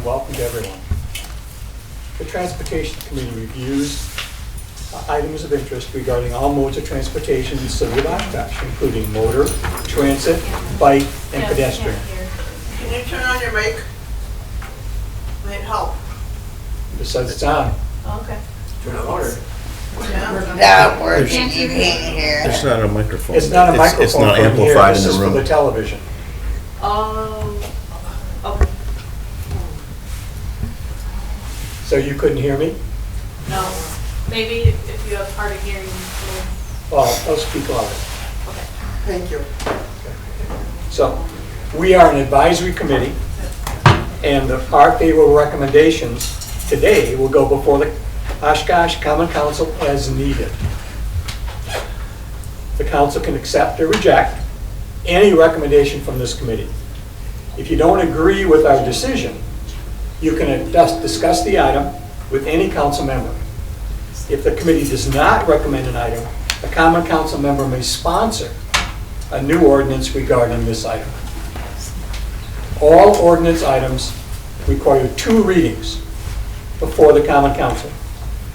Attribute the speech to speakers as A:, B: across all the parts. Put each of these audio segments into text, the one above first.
A: and welcome to everyone. The Transportation Committee reviews items of interest regarding all modes of transportation in the city of Oshkosh, including motor, transit, bike, and pedestrian.
B: Can you turn on your mic? Might help.
A: It says it's on.
C: Okay.
A: Turn it on.
B: That works. You can't hear.
D: It's not a microphone.
A: It's not a microphone.
D: It's not
A: from here.
D: amplified in
A: This
D: the
A: is
D: room.
A: for the television.
C: Okay.
A: So you couldn't hear me?
C: No. Maybe if you have hard of hearing.
A: Well, I'll speak louder.
C: Okay.
B: Thank you.
A: So, we are an advisory committee, and our favorable recommendations today will go before the Oshkosh Common Council as needed. The council can accept or reject any recommendation from this committee. If you don't agree with our decision, you can discuss the item with any council member. If the committee does not recommend an item, a common council member may sponsor a new ordinance regarding this item. All ordinance items require 2 readings before the common council.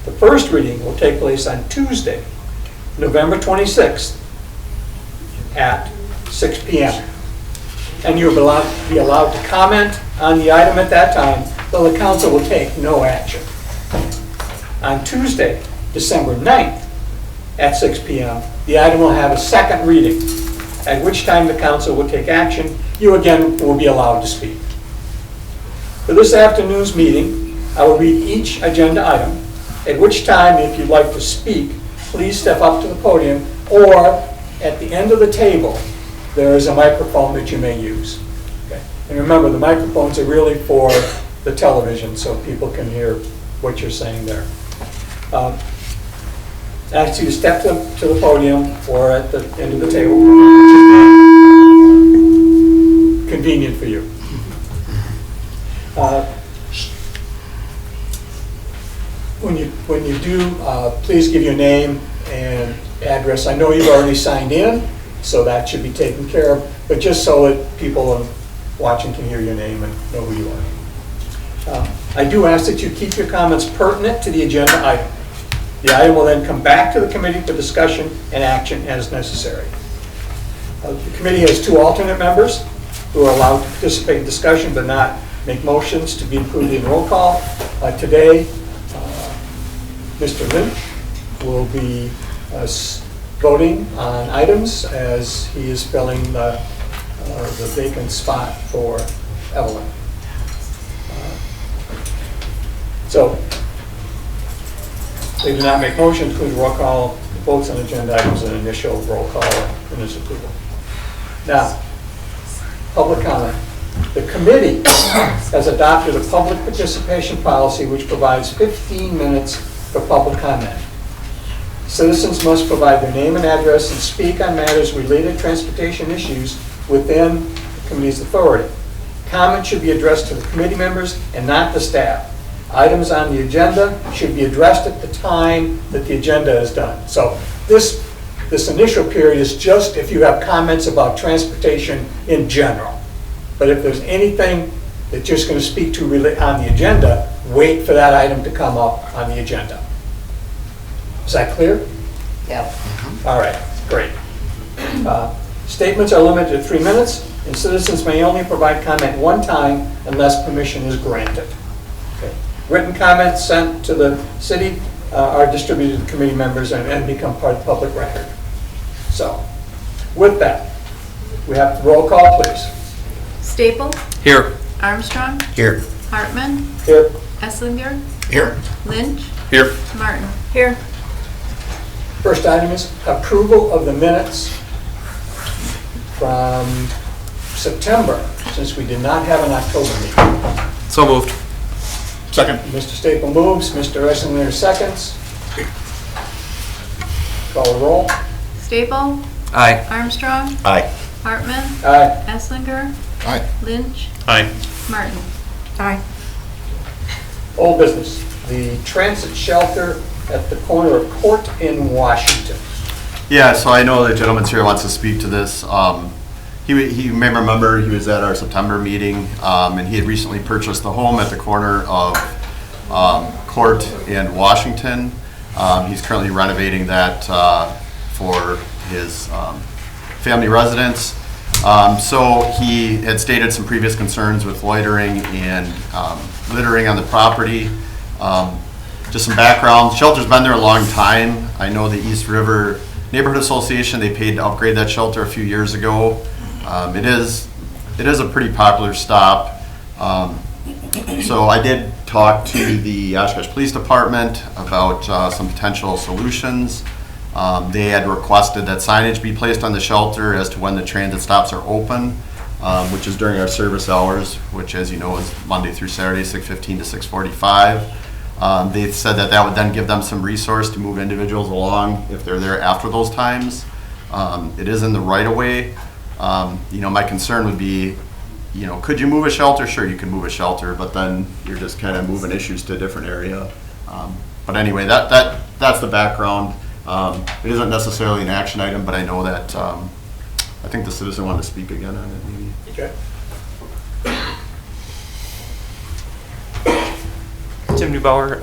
A: The first reading will take place on Tuesday, November 26th at 6 p.m. And you'll be allowed to comment on the item at that time, though the council will take no action. On Tuesday, December 9th at 6 p.m., the item will have a second reading, at which time the council will take action. You again will be allowed to speak. For this afternoon's meeting, I will read each agenda item, at which time, if you'd like to speak, please step up to the podium, or at the end of the table, there is a microphone that you may use. Okay? And remember, the microphones are really for the television, so people can hear what you're saying there. Ask you to step to the podium or at the end of the table. Convenient for you. When you do, please give your name and address. I know you've already signed in, so that should be taken care of, but just so that people watching can hear your name and know who you are. I do ask that you keep your comments pertinent to the agenda item. The item will then come back to the committee for discussion and action as necessary. The committee has 2 alternate members who are allowed to participate in discussion but not make motions to be included in roll call. Today, Mr. Lynch will be voting on items as he is filling the vacant spot for Evelyn. So, they do not make motions, include roll call, votes on agenda items, and initial roll call and its approval. Now, public comment. The committee has adopted a public participation policy which provides 15 minutes for public comment. Citizens must provide their name and address and speak on matters related to transportation issues within the committee's authority. Comments should be addressed to the committee members and not the staff. Items on the agenda should be addressed at the time that the agenda is done. So this initial period is just if you have comments about transportation in general. But if there's anything that you're just going to speak to on the agenda, wait for that item to come up on the agenda. Is that clear?
B: Yep.
A: All right, great. Statements are limited to 3 minutes, and citizens may only provide comment one time unless permission is granted. Okay. Written comments sent to the city are distributed to committee members and become part of the public record. So, with that, we have roll call, please.
E: Staple,
D: Here.
E: Armstrong,
D: Here.
E: Hartman,
A: Here.
E: Esslinger,
D: Here.
E: Lynch,
D: Here.
E: Martin. Here.
A: First item is approval of the minutes from September, since we did not have an October meeting.
D: So moved. Second.
A: Mr. Staple moves, Mr. Esslinger seconds. Call the roll.
E: Staple,
D: Aye.
E: Armstrong,
D: Aye.
E: Hartman,
A: Aye.
E: Esslinger,
D: Aye.
E: Lynch,
D: Aye.
E: Martin. Aye.
A: Old business, the transit shelter at the corner of Court in Washington.
F: Yeah, so I know the gentleman here wants to speak to this. You may remember he was at our September meeting, and he had recently purchased the home at the corner of Court and Washington. He's currently renovating that for his family residence. So he had stated some previous concerns with loitering and littering on the property. Just some background, shelter's been there a long time. I know the East River Neighborhood Association, they paid to upgrade that shelter a few years ago. It is a pretty popular stop. So I did talk to the Oshkosh Police Department about some potential solutions. They had requested that signage be placed on the shelter as to when the transit stops are open, which is during our service hours, which, as you know, is Monday through Saturday, 6:15 to 6:45. They said that that would then give them some resource to move individuals along if they're there after those times. It is in the right of way. My concern would be, could you move a shelter? Sure, you can move a shelter, but then you're just kind of moving issues to a different area. But anyway, that's the background. It isn't necessarily an action item, but I know that I think the citizen wanted to speak again on it, maybe.
A: Okay.
G: Tim Neubauer.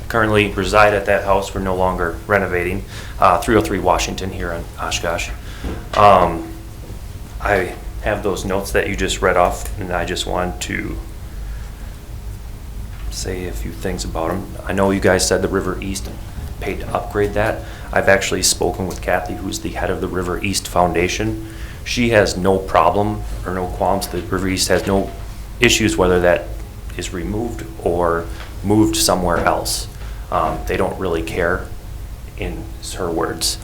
G: Currently reside at that house. We're no longer renovating. 303 Washington here in Oshkosh. I have those notes that you just read off, and I just wanted to say a few things about them. I know you guys said the River East paid to upgrade that. I've actually spoken with Kathy, who's the head of the River East Foundation. She has no problem or no qualms. The River East has no issues whether that is removed or moved somewhere else. They don't really care, in her words.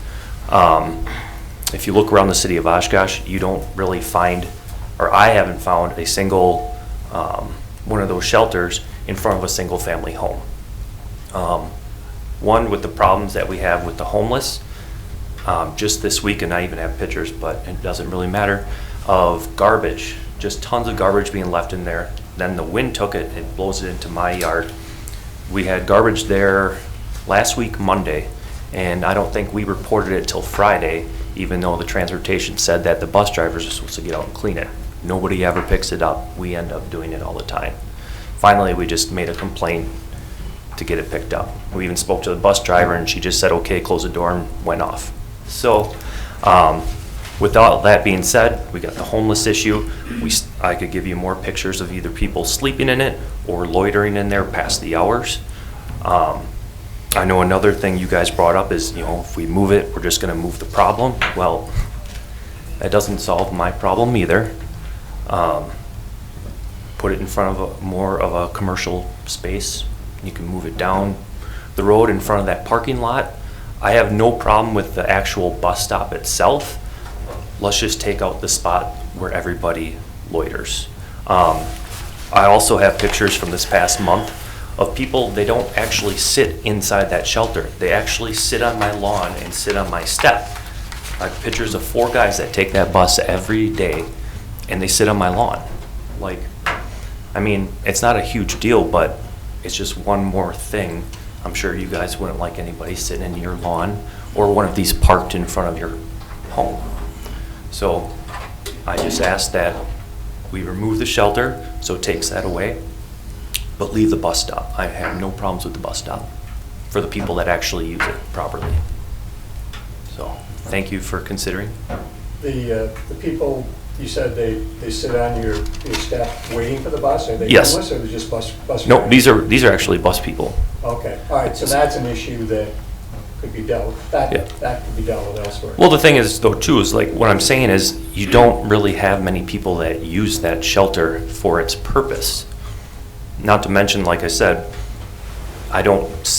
G: If you look around the city of Oshkosh, you don't really find, or I haven't found, a single one of those shelters in front of a single family home. One, with the problems that we have with the homeless, just this week, and I even have pictures, but it doesn't really matter, of garbage, just tons of garbage being left in there. Then the wind took it, it blows it into my yard. We had garbage there last week, Monday, and I don't think we reported it till Friday, even though the transportation said that the bus drivers are supposed to get out and clean it. Nobody ever picks it up. We end up doing it all the time. Finally, we just made a complaint to get it picked up. We even spoke to the bus driver, and she just said, okay, close the door, and went off. So, with all that being said, we got the homeless issue. I could give you more pictures of either people sleeping in it or loitering in there past the hours. I know another thing you guys brought up is, if we move it, we're just gonna move the problem. Well, that doesn't solve my problem either. Put it in front of more of a commercial space. You can move it down the road in front of that parking lot. I have no problem with the actual bus stop itself. Let's just take out the spot where everybody loiters. I also have pictures from this past month of people, they don't actually sit inside that shelter. They actually sit on my lawn and sit on my step. I have pictures of 4 guys that take that bus every day, and they sit on my lawn. It's not a huge deal, but it's just one more thing. I'm sure you guys wouldn't like anybody sitting in your lawn or one of these parked in front of your home. So I just ask that we remove the shelter, so it takes that away, but leave the bus stop. I have no problems with the bus stop for the people that actually use it properly. So thank you for considering.
A: The people, you said they sit on your step waiting for the bus? Are they
G: Yes.
A: homeless, or is it just bus
G: No,
A: drivers?
G: these are actually bus people.
A: Okay, all right, so that's an issue that could be dealt with, that could be dealt with elsewhere.
G: Well, the thing is, though, too, is what I'm saying is you don't really have many people that use that shelter for its purpose. Not to mention, like I said, I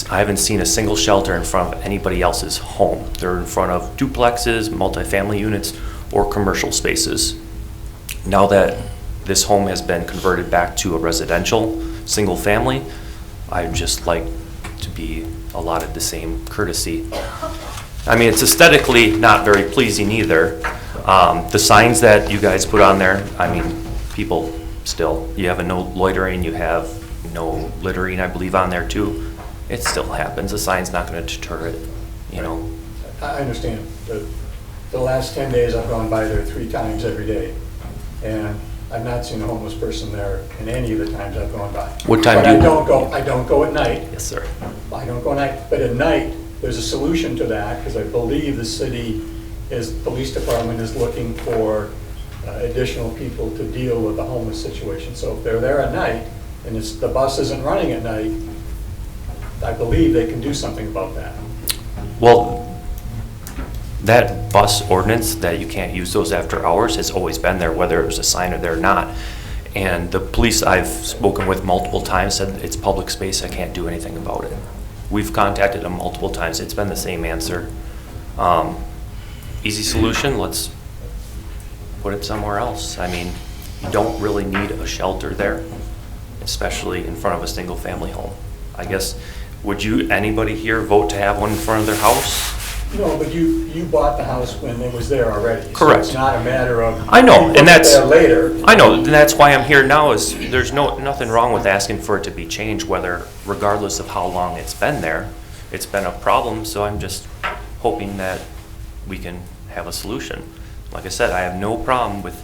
G: haven't seen a single shelter in front of anybody else's home. They're in front of duplexes, multifamily units, or commercial spaces. Now that this home has been converted back to a residential, single family, I'd just like to be allotted the same courtesy. It's aesthetically not very pleasing either. The signs that you guys put on there, people still, you have a no loitering, you have no littering, I believe, on there too. It still happens. The sign's not gonna deter it,
A: I understand. the last 10 days, I've gone by there 3 times every day. And I've not seen a homeless person there in any of the times I've gone by.
G: What time
A: But
G: do you-
A: I don't go at night.
G: Yes, sir.
A: I don't go at night, but at night, there's a solution to that, because I believe the city police department is looking for additional people to deal with the homeless situation. So if they're there at night, and the bus isn't running at night, I believe they can do something about that.
G: Well, that bus ordinance that you can't use those after hours has always been there, whether it was a sign or there or not. And the police I've spoken with multiple times said it's public space, I can't do anything about it. We've contacted them multiple times, it's been the same answer. Easy solution, let's put it somewhere else. I mean, you don't really need a shelter there, especially in front of a single-family home. I guess, would anybody here vote to have one in front of their house?
A: No, but you bought the house when it was there already.
G: Correct.
A: So it's not a matter of.
G: I know,
A: you put
G: and
A: it
G: that's.
A: there later.
G: I know, and that's why I'm here now, is there's nothing wrong with asking for it to be changed, regardless of how long it's been there. It's been a problem, so I'm just hoping that we can have a solution. Like I said, I have no problem with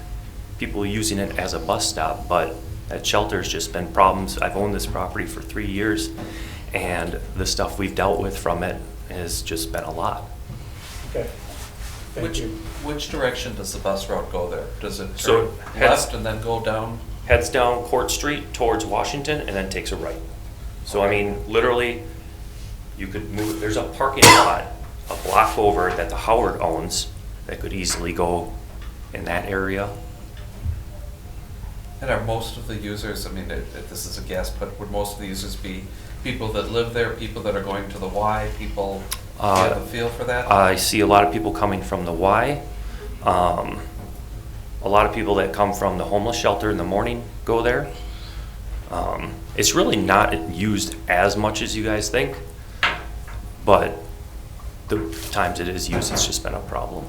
G: people using it as a bus stop, but that shelter's just been problems. I've owned this property for 3 years, and the stuff we've dealt with from it has just been a lot.
A: Okay. Thank
H: Which,
A: you.
H: which direction does the bus route go there? Does it
G: So
H: turn
G: heads-
H: left and then go down?
G: Heads down Court Street towards Washington and then takes a right. So I mean, literally, you could move, there's a parking lot a block over that the Howard owns that could easily go in that area.
H: And are most of the users, I mean, if this is a guess, but would most of the users be people that live there, people that are going to the Y, people, do you have a feel for that?
G: I see a lot of people coming from the Y. A lot of people that come from the homeless shelter in the morning go there. It's really not used as much as you guys think, but the times it is used, it's just been a problem.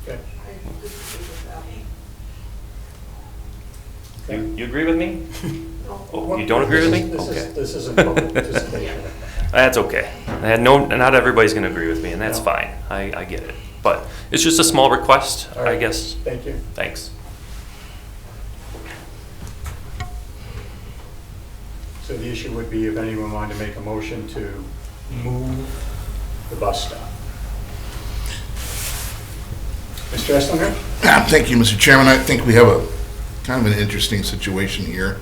A: Okay.
G: You agree with me?
B: No.
G: Oh, you don't agree with me? Okay.
A: This isn't public participation.
G: That's okay. And no, not everybody's gonna agree with me, and that's
A: No.
G: fine. I get it. But it's just a small request,
A: All
G: I
A: right.
G: guess.
A: Thank you.
G: Thanks.
A: So the issue would be if anyone wanted to make a motion to move the bus stop. Mr. Esslinger?
D: Thank you, Mr. Chairman. I think we have a kind of an interesting situation here.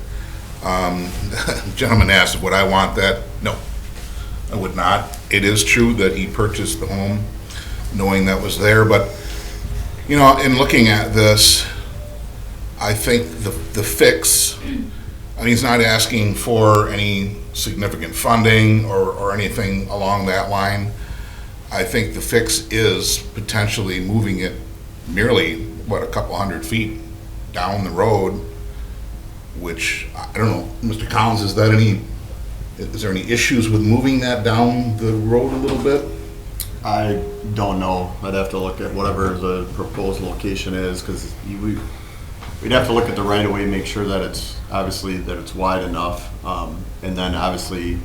D: The gentleman asked, would I want that? No, I would not. It is true that he purchased the home knowing that was there, but, you know, in looking at this, I think the fix, I mean, he's not asking for any significant funding or anything along that line. I think the fix is potentially moving it merely, a couple hundred feet down the road, which, I don't know, Mr. Collins, is there any issues with moving that down the road a little bit?
F: I don't know. I'd have to look at whatever the proposed location is, because we'd have to look at the right of way, make sure that it's, obviously, that it's wide enough. And then obviously,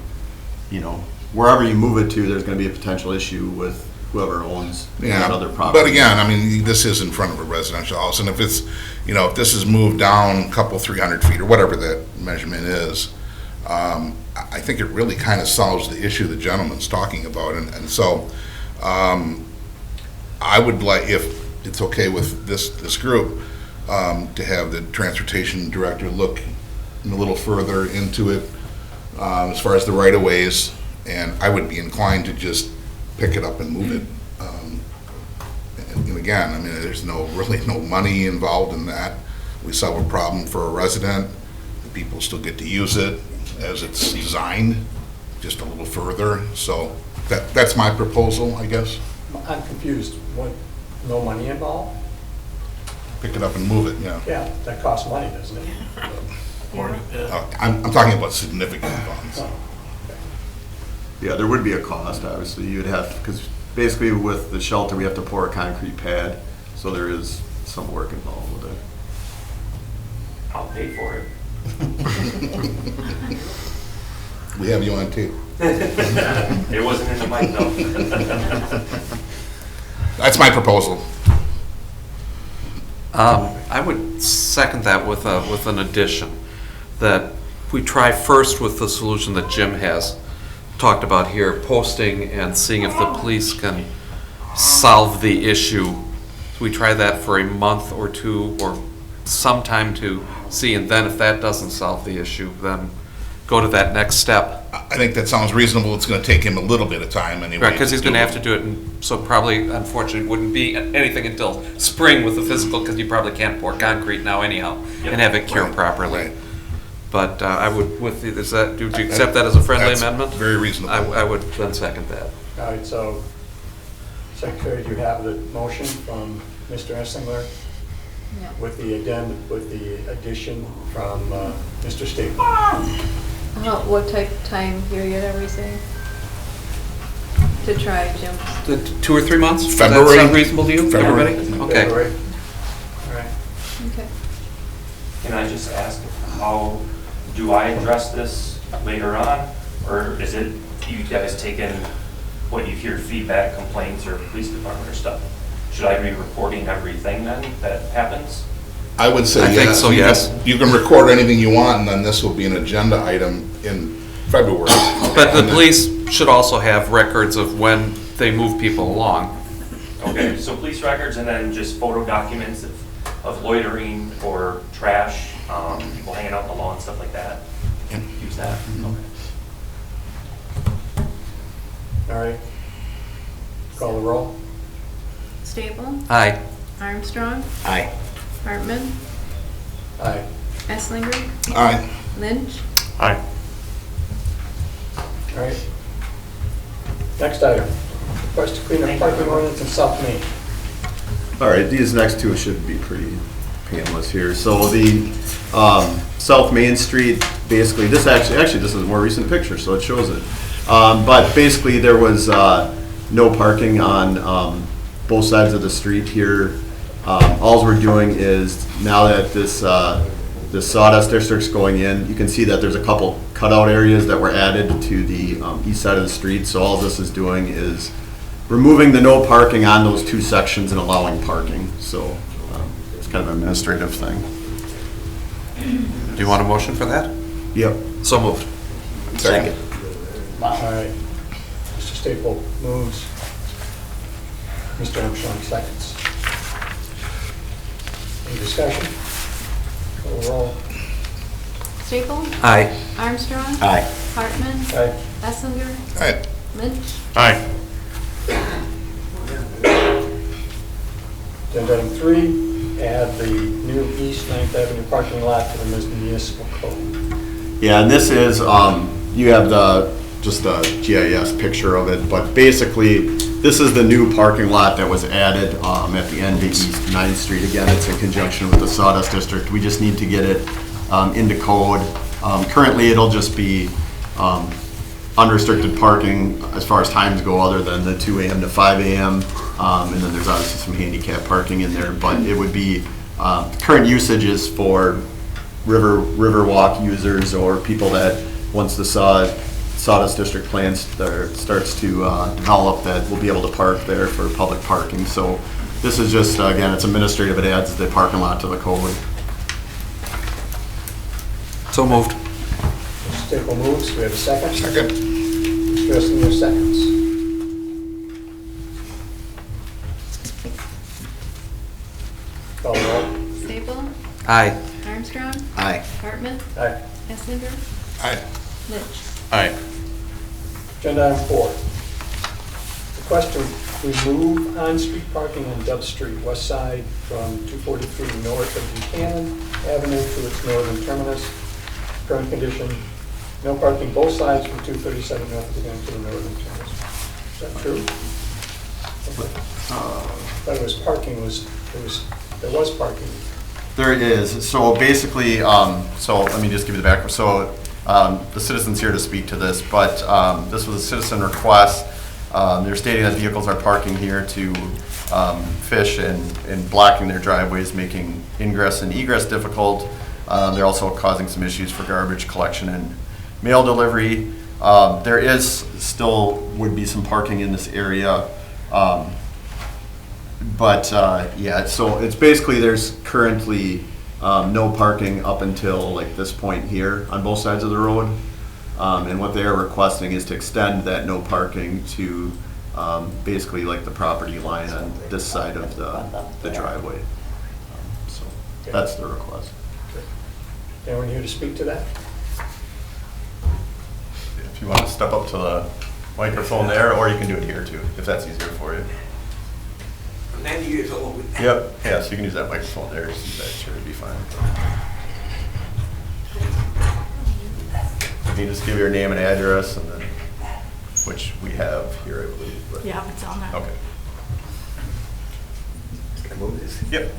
F: you know, wherever you move it to, there's gonna be a potential issue with whoever owns that other property.
D: But again, I mean, this is in front of a residential house, and if it's, you know, if this is moved down a couple, 300 feet, or whatever that measurement is, I think it really kind of solves the issue the gentleman's talking about, and so, I would like, if it's okay with this group, to have the transportation director look a little further into it, as far as the right-of-ways, and I would be inclined to just pick it up and move it. And again, I mean, there's really no money involved in that. We solve a problem for a resident, the people still get to use it as it's designed, just a little further, so that's my proposal, I guess.
A: I'm confused. What, no money involved?
D: Pick it up and move it, yeah.
A: Yeah, that costs money, doesn't it?
D: I'm talking about significant funds.
A: Oh, okay.
F: Yeah, there would be a cost, obviously. You'd have, because basically with the shelter, we have to pour a concrete pad, so there is some work involved with it.
G: I'll pay for it.
D: We have you on tape.
G: It wasn't in the mic though.
D: That's my proposal.
H: I would second that with an addition, that we try first with the solution that Jim has talked about here, posting and seeing if the police can solve the issue. We try that for a month or two or some time to see, and then if that doesn't solve the issue, then go to that next step.
D: I think that sounds reasonable. It's going to take him a little bit of time anyway.
H: Right, because he's going to have to do it, and so probably, unfortunately, wouldn't be anything until spring with the physical, because you probably can't pour concrete now anyhow and have it cured
D: Right,
H: properly.
D: right.
H: But I would, do you accept that as a friendly
D: That's
H: amendment?
D: very reasonable.
H: I would then second that.
A: All right, so, Secretary, do you have the motion from Mr. Esslinger
E: Yeah.
A: with the addition from Mr. Staple?
E: What type of time period are we saying? To try, Jim?
H: 2 or 3 months? Does
D: February.
H: that sound reasonable to you,
D: February.
H: everybody? Okay.
A: February? All right.
E: Okay.
G: Can I just ask, how do I address this later on? Or is it you guys taking what you hear, feedback, complaints, or police department or stuff? Should I be reporting everything then that happens?
D: I would say
H: I think
D: yes.
H: so, yes.
D: You can record anything you want, and then this will be an agenda item in February.
H: But the police should also have records of when they move people along.
G: Okay, so police records and then just photo documents of loitering or trash, people hanging out on the lawn, stuff like that. Use that. Okay.
A: All right. Call the roll.
E: Staple?
H: Aye.
E: Armstrong?
D: Aye.
E: Hartman?
A: Aye.
E: Esslinger?
D: Aye.
E: Lynch?
G: Aye.
A: All right. Next item. Request to clean up parking ordinance in South Main.
F: All right, these next two should be pretty painless here. So the South Main Street, basically, this actually this is a more recent picture, so it shows it. But basically, there was no parking on both sides of the street here. All we're doing is, now that this sawdust district's going in, you can see that there's a couple cutout areas that were added to the east side of the street. So all this is doing is removing the no parking on those two sections and allowing parking. So it's kind of an administrative thing.
H: Do you want a motion for that?
F: Yep.
H: So moved.
D: Second.
A: All right. Mr. Staple moves. Mr. Armstrong seconds. Any discussion? Call the roll.
E: Staple?
H: Aye.
E: Armstrong?
F: Aye.
E: Hartman?
A: Aye.
E: Esslinger?
D: Aye.
E: Lynch?
G: Aye.
A: Agenda item 3, add the new East 9th Avenue parking lot to the municipal code.
F: Yeah, and this is, you have just the GIS picture of it, but basically, this is the new parking lot that was added at the end of East 9th Street. Again, it's in conjunction with the Sawdust District. We just need to get it into code. Currently, it'll just be unrestricted parking as far as times go, other than the 2 a.m. to 5 a.m. And then there's obviously some handicap parking in there, but it would be, current usage is for Riverwalk users or people that, once the Sawdust District plan starts to develop, that will be able to park there for public parking. So this is just, again, it's administrative, it adds the parking lot to the code.
H: So moved.
A: Mr. Staple moves. Do we have a second?
D: Second.
A: Mr. Esslinger seconds. Call the roll.
E: Staple?
H: Aye.
E: Armstrong?
F: Aye.
E: Hartman?
A: Aye.
E: Esslinger?
D: Aye.
E: Lynch?
H: Aye.
A: Agenda item 4. Request to remove on-street parking on Dove Street, west side from 243 north of Buchanan Avenue to its northern terminus. Current condition, no parking both sides from 237 north of Buchanan to the northern terminus. Is that true? But it was parking there was parking.
F: There it is. So basically, so let me just give you the background. So the citizen's here to speak to this, but this was a citizen request. They're stating that vehicles are parking here to fish and blocking their driveways, making ingress and egress difficult. They're also causing some issues for garbage collection and mail delivery. There is still would be some parking in this area. But, yeah, so it's basically, there's currently no parking up until like this point here on both sides of the road. And what they are requesting is to extend that no parking to basically like the property line on this side of the driveway. So that's the request.
A: Anyone here to speak to that?
I: If you want to step up to the microphone there, or you can do it here too, if that's easier for you.
J: I'm 90 years old.
I: Yep, yeah, so you can use that microphone there, that should be fine. You can just give your name and address, and then, which we have here, I believe. But-
C: Yeah, it's on there.
I: Okay.
J: Can I move this?
I: Yep.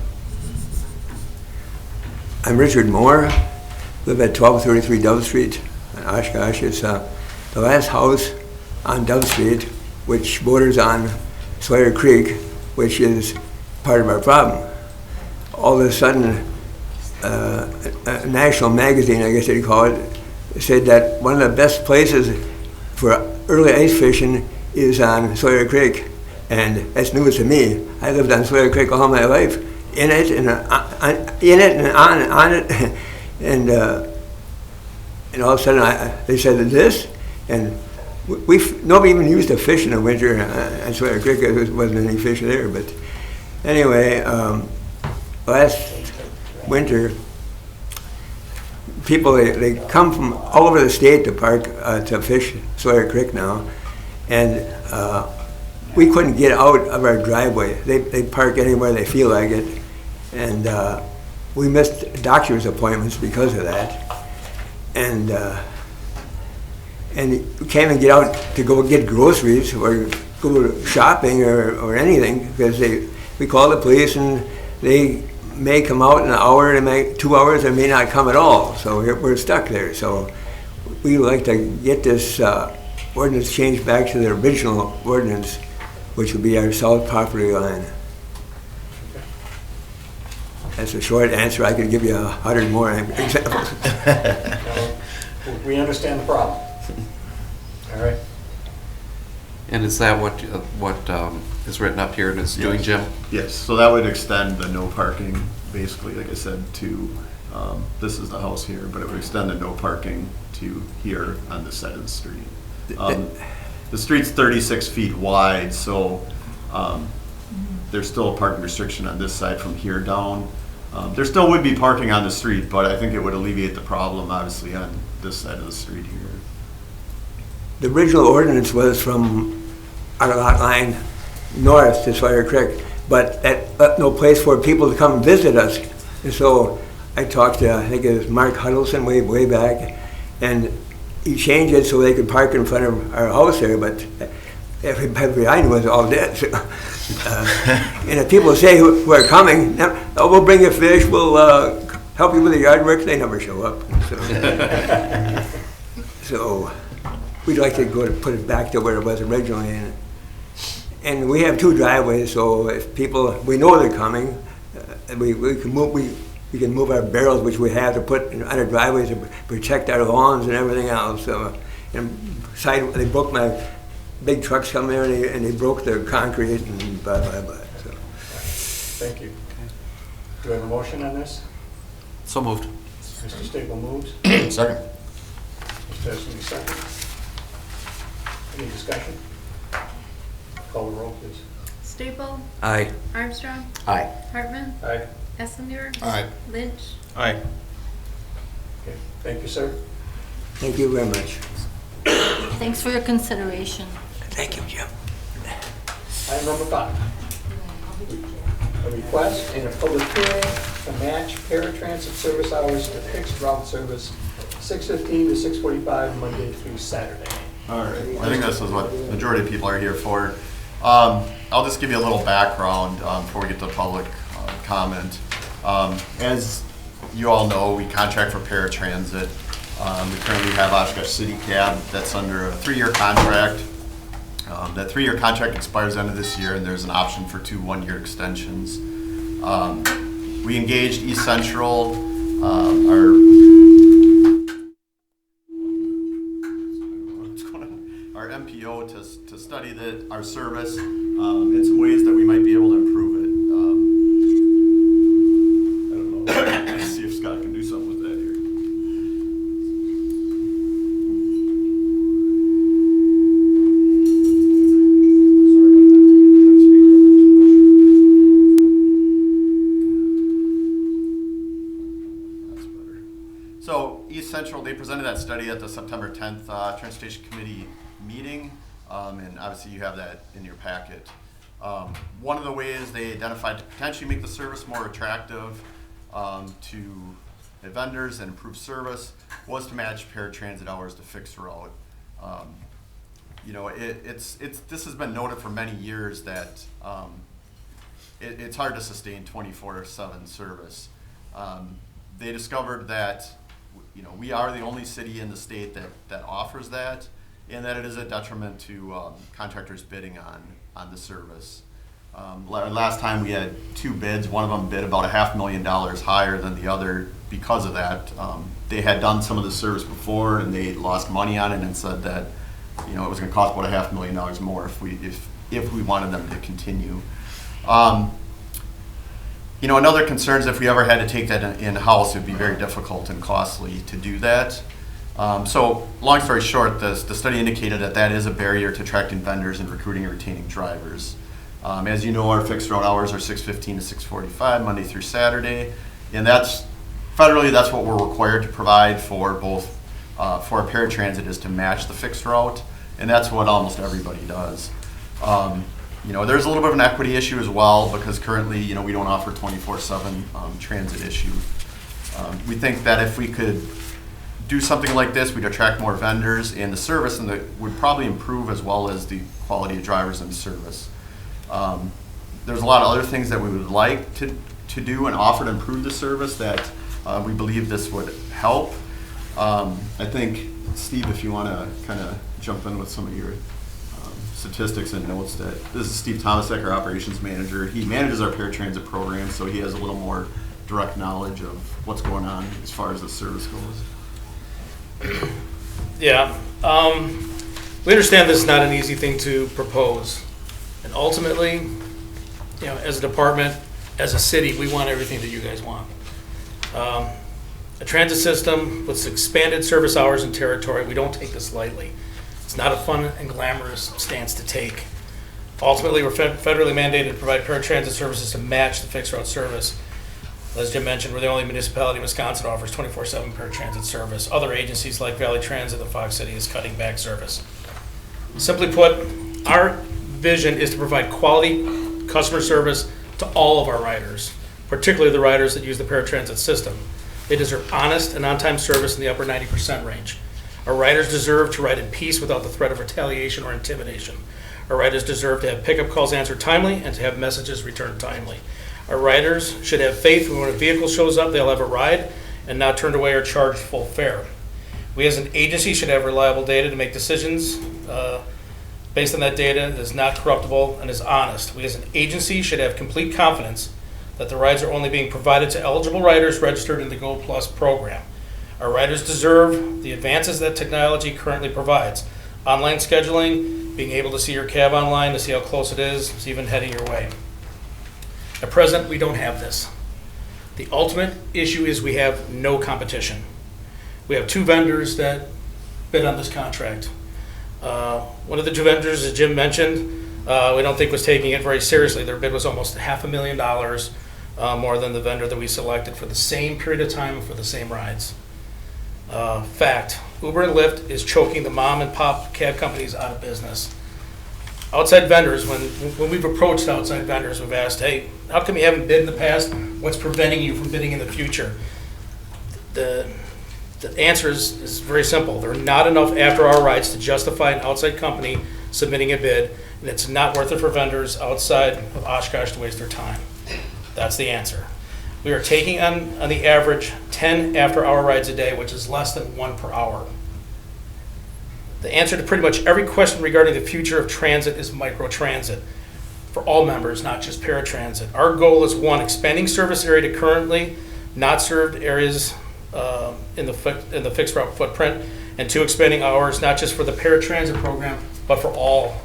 J: I'm Richard Moore, live at 1233 Dove Street in Oshkosh. It's the last house on Dove Street, which borders on Sawyer Creek, which is part of our problem. All of a sudden, a national magazine, I guess they'd call it, said that one of the best places for early ice fishing is on Sawyer Creek. And that's news to me. I lived on Sawyer Creek all my life, in it and on it, and all of a sudden they said this, and nobody even used to fish in the winter on Sawyer Creek. There wasn't any fish there. But anyway, last winter, people they come from all over the state to park to fish Sawyer Creek now, and we couldn't get out of our driveway. They park anywhere they feel like it, and we missed doctor's appointments because of that. And you can't even get out to go get groceries or go shopping or anything, because we call the police and they may come out in an hour, they may 2 hours, they may not come at all. So we're stuck there. So we would like to get this ordinance changed back to the original ordinance, which would be our south property line. That's a short answer. I could give you 100 more examples.
A: We understand the problem. All right.
H: And is that what is written up here and is doing, Jim?
F: Yes, so that would extend the no parking, basically, like I said, to, this is the house here, but it would extend the no parking to here on this side of the street. The street's 36 feet wide, so there's still a parking restriction on this side from here down. There still would be parking on the street, but I think it would alleviate the problem, obviously, on this side of the street here.
J: The original ordinance was from our lot line north to Sawyer Creek, but that left no place for people to come visit us. And so I talked to, I think it was Mark Huddleston way back, and he changed it so they could park in front of our house there, but everybody I knew was all dead. So, and if people say who are coming, oh, we'll bring you fish, we'll help you with the yard work, they never show up. So we'd like to go to put it back to where it was originally. And we have 2 driveways, so if people, we know they're coming, we can move our barrels, which we have to put on our driveways to protect our lawns and everything else. So, and they broke my big trucks come there and they broke the concrete and blah, blah, blah. So.
A: Thank you. Do we have a motion on this?
H: So moved.
A: Mr. Staple moves.
D: Second.
A: Mr. Esselby seconds. Any discussion? Call the roll, please.
C: Staple,
H: Aye.
C: Armstrong,
J: Aye.
C: Hartman,
A: Aye.
C: Esselmuir,
D: Aye.
C: Lynch.
I: Aye.
A: Okay. Thank you, sir.
J: Thank you very much.
K: Thanks for your consideration.
J: Thank you, Jim.
A: Item number 5. A request and a public hearing to match paratransit service hours to fixed route service 6:15 to 6:45 Monday through Saturday.
F: All right, I think this is what the majority of people are here for. I'll just give you a little background before we get to public comment. As you all know, we contract for paratransit. We currently have Oshkosh City Cab that's under a 3-year contract. That 3-year contract expires end of this year, and there's an option for 2 1-year extensions. We engaged East Central, our MPO to study our service and some ways that we might be able to improve it. that study at the September 10th Transportation Committee meeting, and obviously you have that in your packet. One of the ways they identified to potentially make the service more attractive to vendors and improve service was to match paratransit hours to fixed route. You know, this has been noted for many years that it's hard to sustain 24/7 service. They discovered that, you know, we are the only city in the state that offers that, and that it is a detriment to contractors bidding on the service. Last time we had 2 bids. One of them bid about $500,000 higher than the other because of that. They had done some of the service before and they lost money on it and said that, you know, it was going to cost about $500,000 more if we wanted them to continue. You know, another concern is if we ever had to take that in-house, it would be very difficult and costly to do that. So, long story short, the study indicated that is a barrier to attracting vendors and recruiting and retaining drivers. As you know, our fixed route hours are 6:15 to 6:45, Monday through Saturday, and federally that's what we're required to provide for both for a paratransit, is to match the fixed route, and that's what almost everybody does. You know, there's a little bit of an equity issue as well, because currently, you know, we don't offer 24/7 transit issue. We think that if we could do something like this, we'd attract more vendors, and the service would probably improve, as well as the quality of drivers and service. There's a lot of other things that we would like to do and offer to improve the service that we believe this would help. I think, Steve, if you want to kind of jump in with some of your statistics and notes. That this is Steve Tomasek, our operations manager. He manages our paratransit program, so he has a little more direct knowledge of what's going on as far as the service goes.
L: Yeah, we understand this is not an easy thing to propose, and ultimately, you know, as a department, as a city, we want everything that you guys want. A transit system with expanded service hours and territory, we don't take this lightly. It's not a fun and glamorous stance to take. Ultimately, we're federally mandated to provide paratransit services to match the fixed route service. As Jim mentioned, we're the only municipality in Wisconsin that offers 24/7 paratransit service. Other agencies like Valley Transit and Fox City is cutting back service. Simply put, our vision is to provide quality customer service to all of our riders, particularly the riders that use the paratransit system. They deserve honest and on-time service in the upper 90% range. Our riders deserve to ride in peace without the threat of retaliation or intimidation. Our riders deserve to have pickup calls answered timely and to have messages returned timely. Our riders should have faith when a vehicle shows up, they'll have a ride and not turned away or charged full fare. We as an agency should have reliable data to make decisions based on that data that is not corruptible and is honest. We as an agency should have complete confidence that the rides are only being provided to eligible riders registered in the Go Plus program. Our riders deserve the advances that technology currently provides. Online scheduling, being able to see your cab online to see how close it is even heading your way. At present, we don't have this. The ultimate issue is we have no competition. We have 2 vendors that bid on this contract. One of the 2 vendors, as Jim mentioned, we don't think was taking it very seriously. Their bid was almost $500,000 more than the vendor that we selected for the same period of time for the same rides. Fact, Uber and Lyft is choking the mom and pop cab companies out of business. Outside vendors, when we've approached outside vendors, we've asked, hey, how come you haven't bid in the past? What's preventing you from bidding in the future? The answer is very simple. There are not enough after-hour rides to justify an outside company submitting a bid, and it's not worth it for vendors outside of Oshkosh to waste their time. That's the answer. We are taking on the average 10 after-hour rides a day, which is less than 1 per hour. The answer to pretty much every question regarding the future of transit is microtransit for all members, not just paratransit. Our goal is 1, expanding service area to currently not served areas in the fixed route footprint, and 2, expanding hours not just for the paratransit program, but for all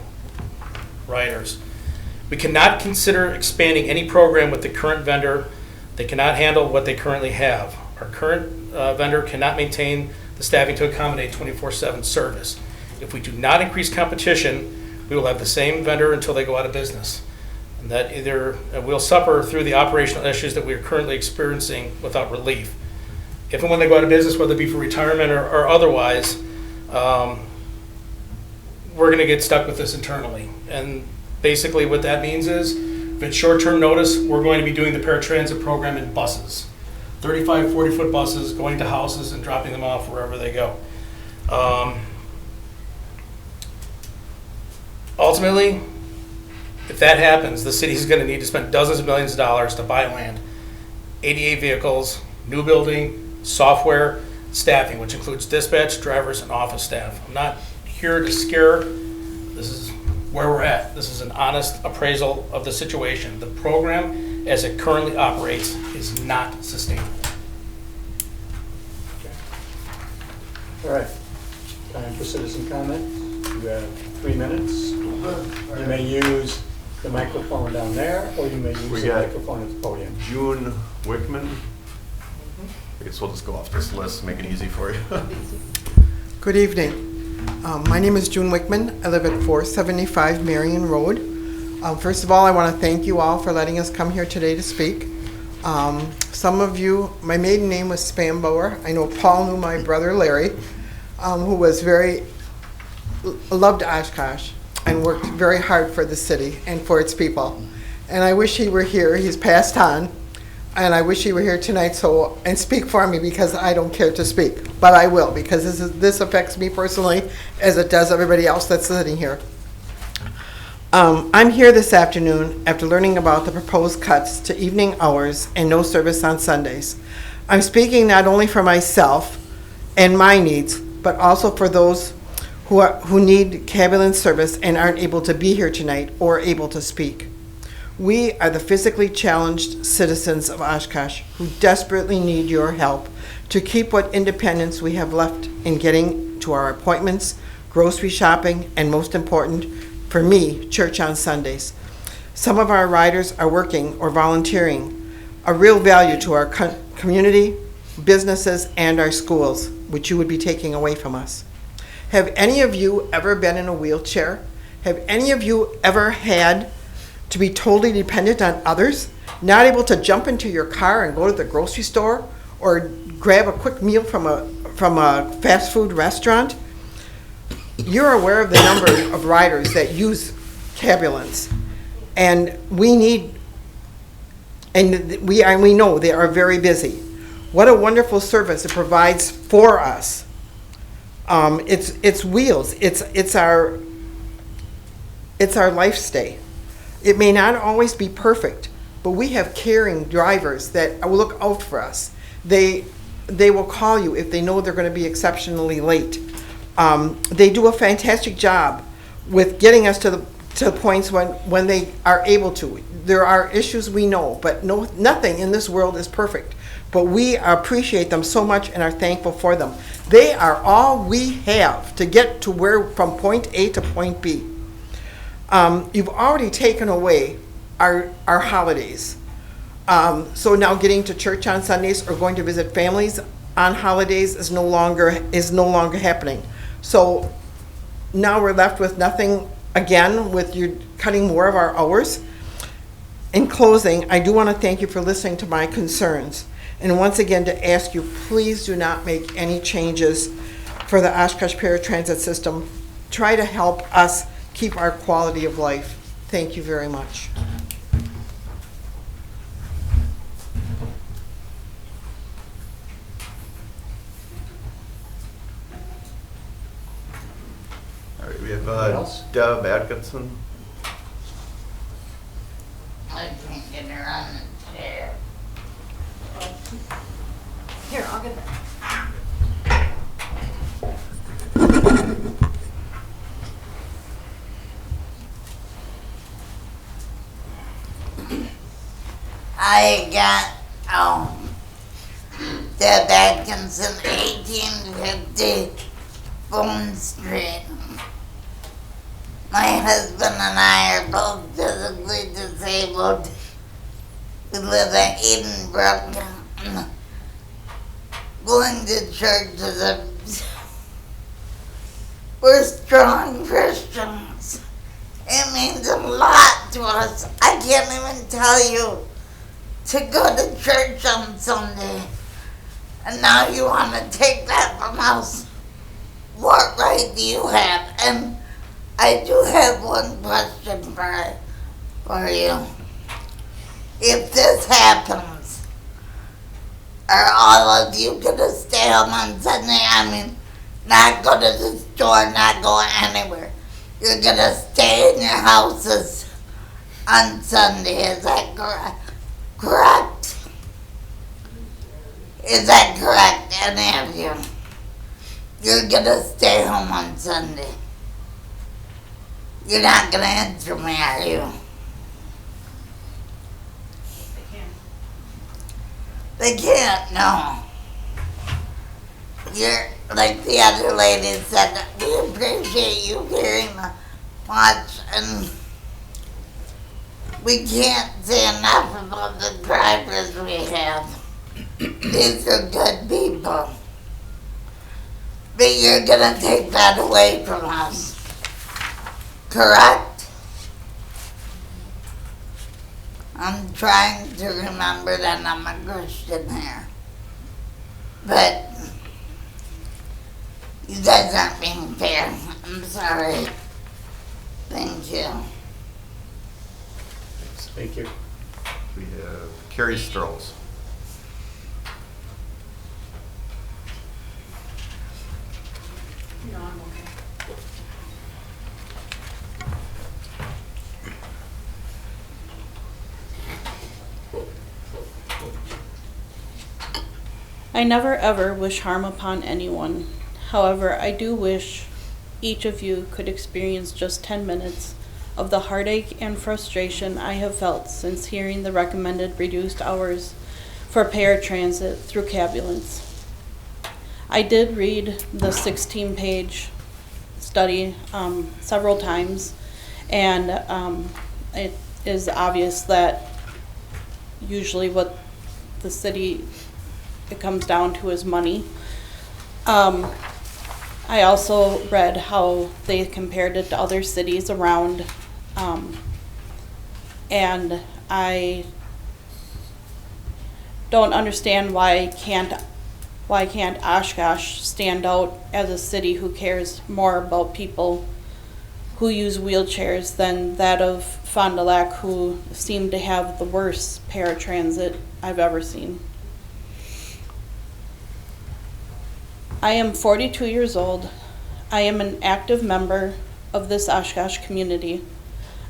L: riders. We cannot consider expanding any program with the current vendor. They cannot handle what they currently have. Our current vendor cannot maintain the staffing to accommodate 24/7 service. If we do not increase competition, we will have the same vendor until they go out of business. And that either we'll suffer through the operational issues that we are currently experiencing without relief. if and when they go out of business, whether it be for retirement or otherwise, we're gonna get stuck with this internally. And basically what that means is, if it's short-term notice, we're going to be doing the paratransit program in buses. 35, 40-foot buses going to houses and dropping them off wherever they go. Ultimately, if that happens, the city's gonna need to spend dozens of millions of dollars to buy land, 88 vehicles, new building, software, staffing, which includes dispatch, drivers, and office staff. I'm not here to scare. This is where we're at. This is an honest appraisal of the situation. The program, as it currently operates, is not sustainable.
A: All right. Time for citizen comment. You have 3 minutes. You may use the microphone down there, or you may use the microphone at the podium.
I: June Wickman. I guess we'll just go off this list, make it easy for you.
B: Good evening. My name is June Wickman. I live at 475 Marion Road. First of all, I want to thank you all for letting us come here today to speak. Some of you, my maiden name was Spambauer. I know Paul knew my brother Larry, who was loved Oshkosh and worked very hard for the city and for its people. And I wish he were here. He's passed on. And I wish he were here tonight and speak for me, because I don't care to speak. But I will, because this affects me personally as it does everybody else that's sitting here. I'm here this afternoon after learning about the proposed cuts to evening hours and no service on Sundays. I'm speaking not only for myself and my needs, but also for those who need ambulance service and aren't able to be here tonight or able to speak. We are the physically challenged citizens of Oshkosh who desperately need your help to keep what independence we have left in getting to our appointments, grocery shopping, and most important, for me, church on Sundays. Some of our riders are working or volunteering, a real value to our community, businesses, and our schools, which you would be taking away from us. Have any of you ever been in a wheelchair? Have any of you ever had to be totally dependent on others, not able to jump into your car and go to the grocery store or grab a quick meal from a fast food restaurant? You're aware of the number of riders that use ambulance, and we know they are very busy. What a wonderful service it provides for us. It's wheels. It's our life stay. It may not always be perfect, but we have caring drivers that will look out for us. They will call you if they know they're going to be exceptionally late. They do a fantastic job with getting us to the points when they are able to. There are issues, we know, but nothing in this world is perfect. But we appreciate them so much and are thankful for them. They are all we have to get to from point A to point B. You've already taken away our holidays. So now getting to church on Sundays or going to visit families on holidays is no longer happening. So now we're left with nothing again, with you cutting more of our hours. In closing, I do want to thank you for listening to my concerns. And once again to ask you, please do not make any changes for the Oshkosh paratransit system. Try to help us keep our quality of life. Thank you very much.
I: All right, we have Deb Atkinson.
K: I can't get her on the chair. Here, I'll get that. I got Deb Atkinson, 1850 Bone Street. My husband and I are both physically disabled. We live in Edenbrook. Going to church we're strong Christians. It means a lot to us. I can't even tell you to go to church on Sunday. and now you want to take that from us. What right do you have? And I do have one question for you. If this happens, are all of you gonna stay home on Sunday? I mean, not go to the store, not go anywhere. You're gonna stay in your houses on Sunday, is that correct? Is that correct, any of you? You're gonna stay home on Sunday. You're not gonna answer me, are you? They can't, no. You're, like the other lady said, we appreciate you very much, and we can't say enough about the drivers we have. These are good people. But you're gonna take that away from us. Correct? I'm trying to remember that I'm a Christian here. But you guys aren't being fair. I'm sorry. Thank you.
A: Thank you.
F: We have Carrie Strolls.
C: No, I'm okay.
M: I never ever wish harm upon anyone. However, I do wish each of you could experience just 10 minutes of the heartache and frustration I have felt since hearing the recommended reduced hours for paratransit through Cabulance. I did read the 16-page study several times, and it is obvious that usually what the city, it comes down to is money. I also read how they compared it to other cities around, and I don't understand why can't Oshkosh stand out as a city who cares more about people who use wheelchairs than that of Fond du Lac, who seem to have the worst paratransit I've ever seen. I am 42 years old. I am an active member of this Oshkosh community.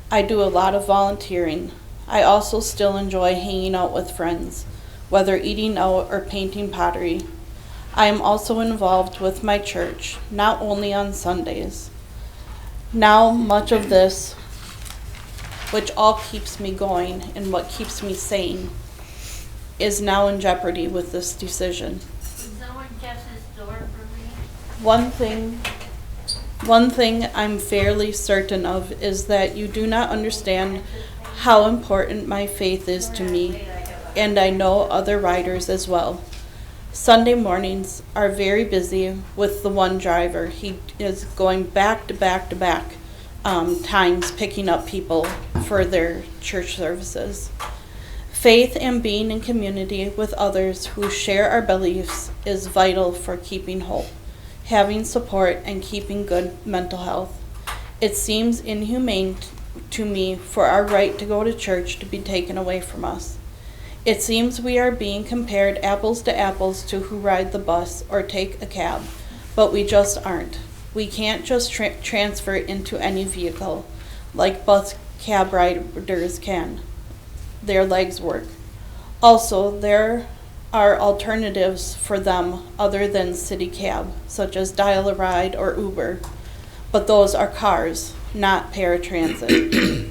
M: I do a lot of volunteering. I also still enjoy hanging out with friends, whether eating out or painting pottery. I am also involved with my church, not only on Sundays. Now, much of this, which all keeps me going and what keeps me sane, is now in jeopardy with this decision.
K: Someone kept his door for me.
M: One thing I'm fairly certain of is that you do not understand how important my faith is to me, and I know other riders as well. Sunday mornings are very busy with the one driver. He is going back to back to back times picking up people for their church services. Faith and being in community with others who share our beliefs is vital for keeping hope, having support, and keeping good mental health. It seems inhumane to me for our right to go to church to be taken away from us. It seems we are being compared apples to apples to who ride the bus or take a cab, but we just aren't. We can't just transfer into any vehicle like bus cab riders can. Their legs work. Also, there are alternatives for them other than city cab, such as Dial-A-Ride or Uber, but those are cars, not paratransit.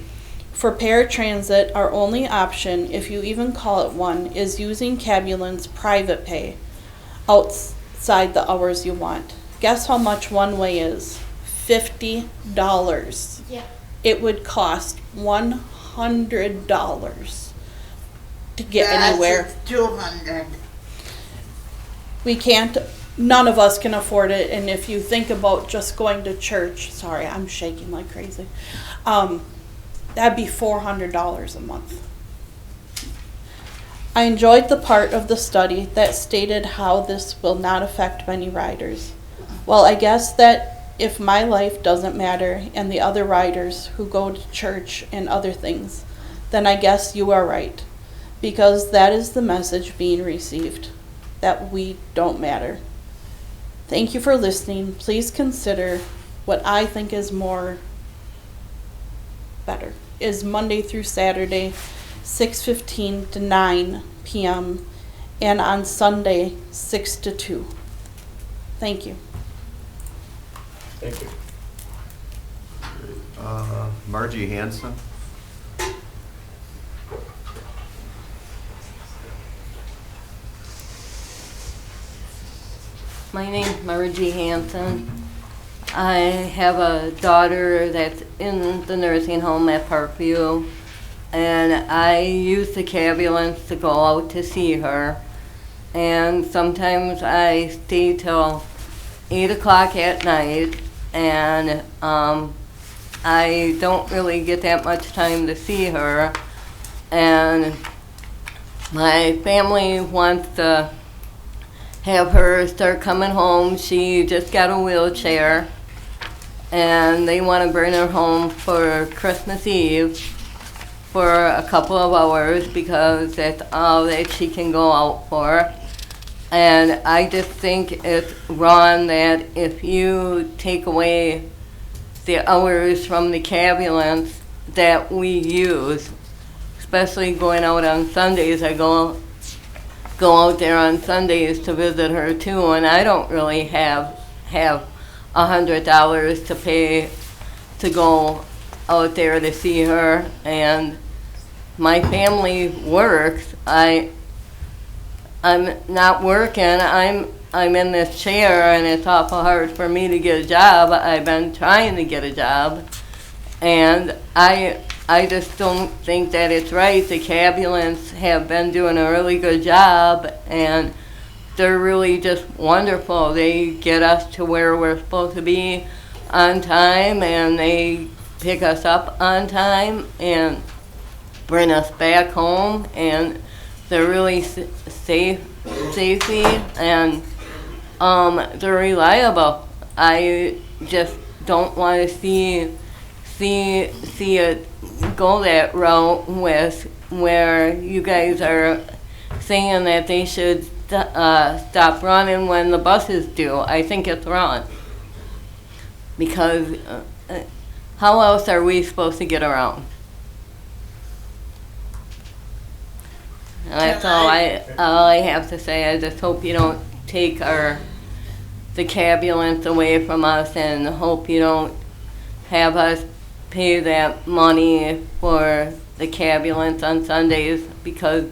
M: For paratransit, our only option, if you even call it one, is using Cabulance private pay outside the hours you want. Guess how much one way is? $50.
K: Yeah.
M: It would cost $100 to get anywhere.
K: It's 200.
M: We can't, none of us can afford it, and if you think about just going to church, sorry, I'm shaking like crazy, that'd be $400 a month. I enjoyed the part of the study that stated how this will not affect many riders. Well, I guess that if my life doesn't matter and the other riders who go to church and other things, then I guess you are right, because that is the message being received, that we don't matter. Thank you for listening. Please consider what I think is better is Monday through Saturday, 6:15 to 9 p.m. and on Sunday, 6 to 2. Thank you.
A: Thank you.
F: Margie Hanson.
N: My name's Margie Hanson. I have a daughter that's in the nursing home at Parkview, and I use the ambulance to go out to see her. And sometimes I stay till 8 o'clock at night, and I don't really get that much time to see her. And my family wants to have her start coming home. She just got a wheelchair, and they want to bring her home for Christmas Eve for a couple of hours because that's all that she can go out for. And I just think it's wrong that if you take away the hours from the ambulance that we use, especially going out on Sundays. I go out there on Sundays to visit her too, and I don't really have $100 to pay to go out there to see her. And my family works. I'm not working. I'm in this chair, and it's awful hard for me to get a job. I've been trying to get a job, and I just don't think that it's right. The ambulance have been doing a really good job, and they're really just wonderful. They get us to where we're supposed to be on time, and they pick us up on time and bring us back home, and they're really safety, and they're reliable. I just don't want to see it go that route with where you guys are saying that they should stop running when the buses do. I think it's wrong, because how else are we supposed to get around? And that's all I have to say. I just hope you don't take the ambulance away from us, and hope you don't have us pay that money for the ambulance on Sundays, because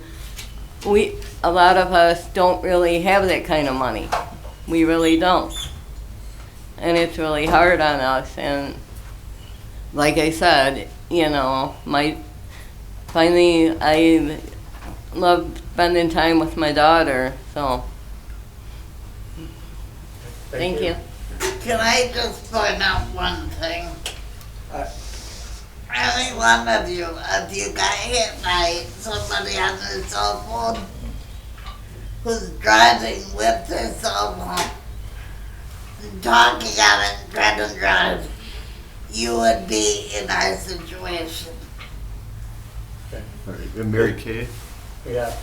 N: a lot of us don't really have that kind of money. We really don't. And it's really hard on us. And like I said, finally I love spending time with my daughter, so thank you.
K: Can I just point out one thing? Any one of you, if you got hit by somebody on their cell phone who's driving with their cell phone, talking on it, trying to drive, you would be in our situation.
A: Okay.
F: All right. Mary Kay.
A: Yeah,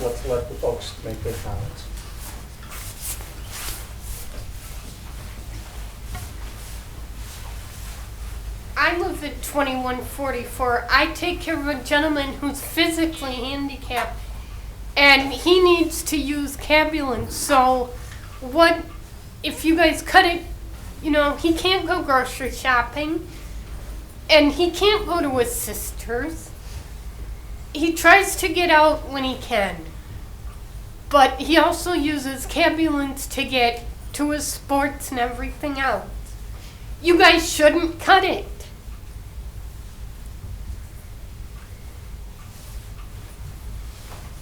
A: let's let the folks make their comments.
O: I live at 2144. I take care of a gentleman who's physically handicapped, and he needs to use ambulance. So what if you guys cut it? He can't go grocery shopping, and he can't go to his sister's. He tries to get out when he can, but he also uses ambulance to get to his sports and everything else. You guys shouldn't cut it.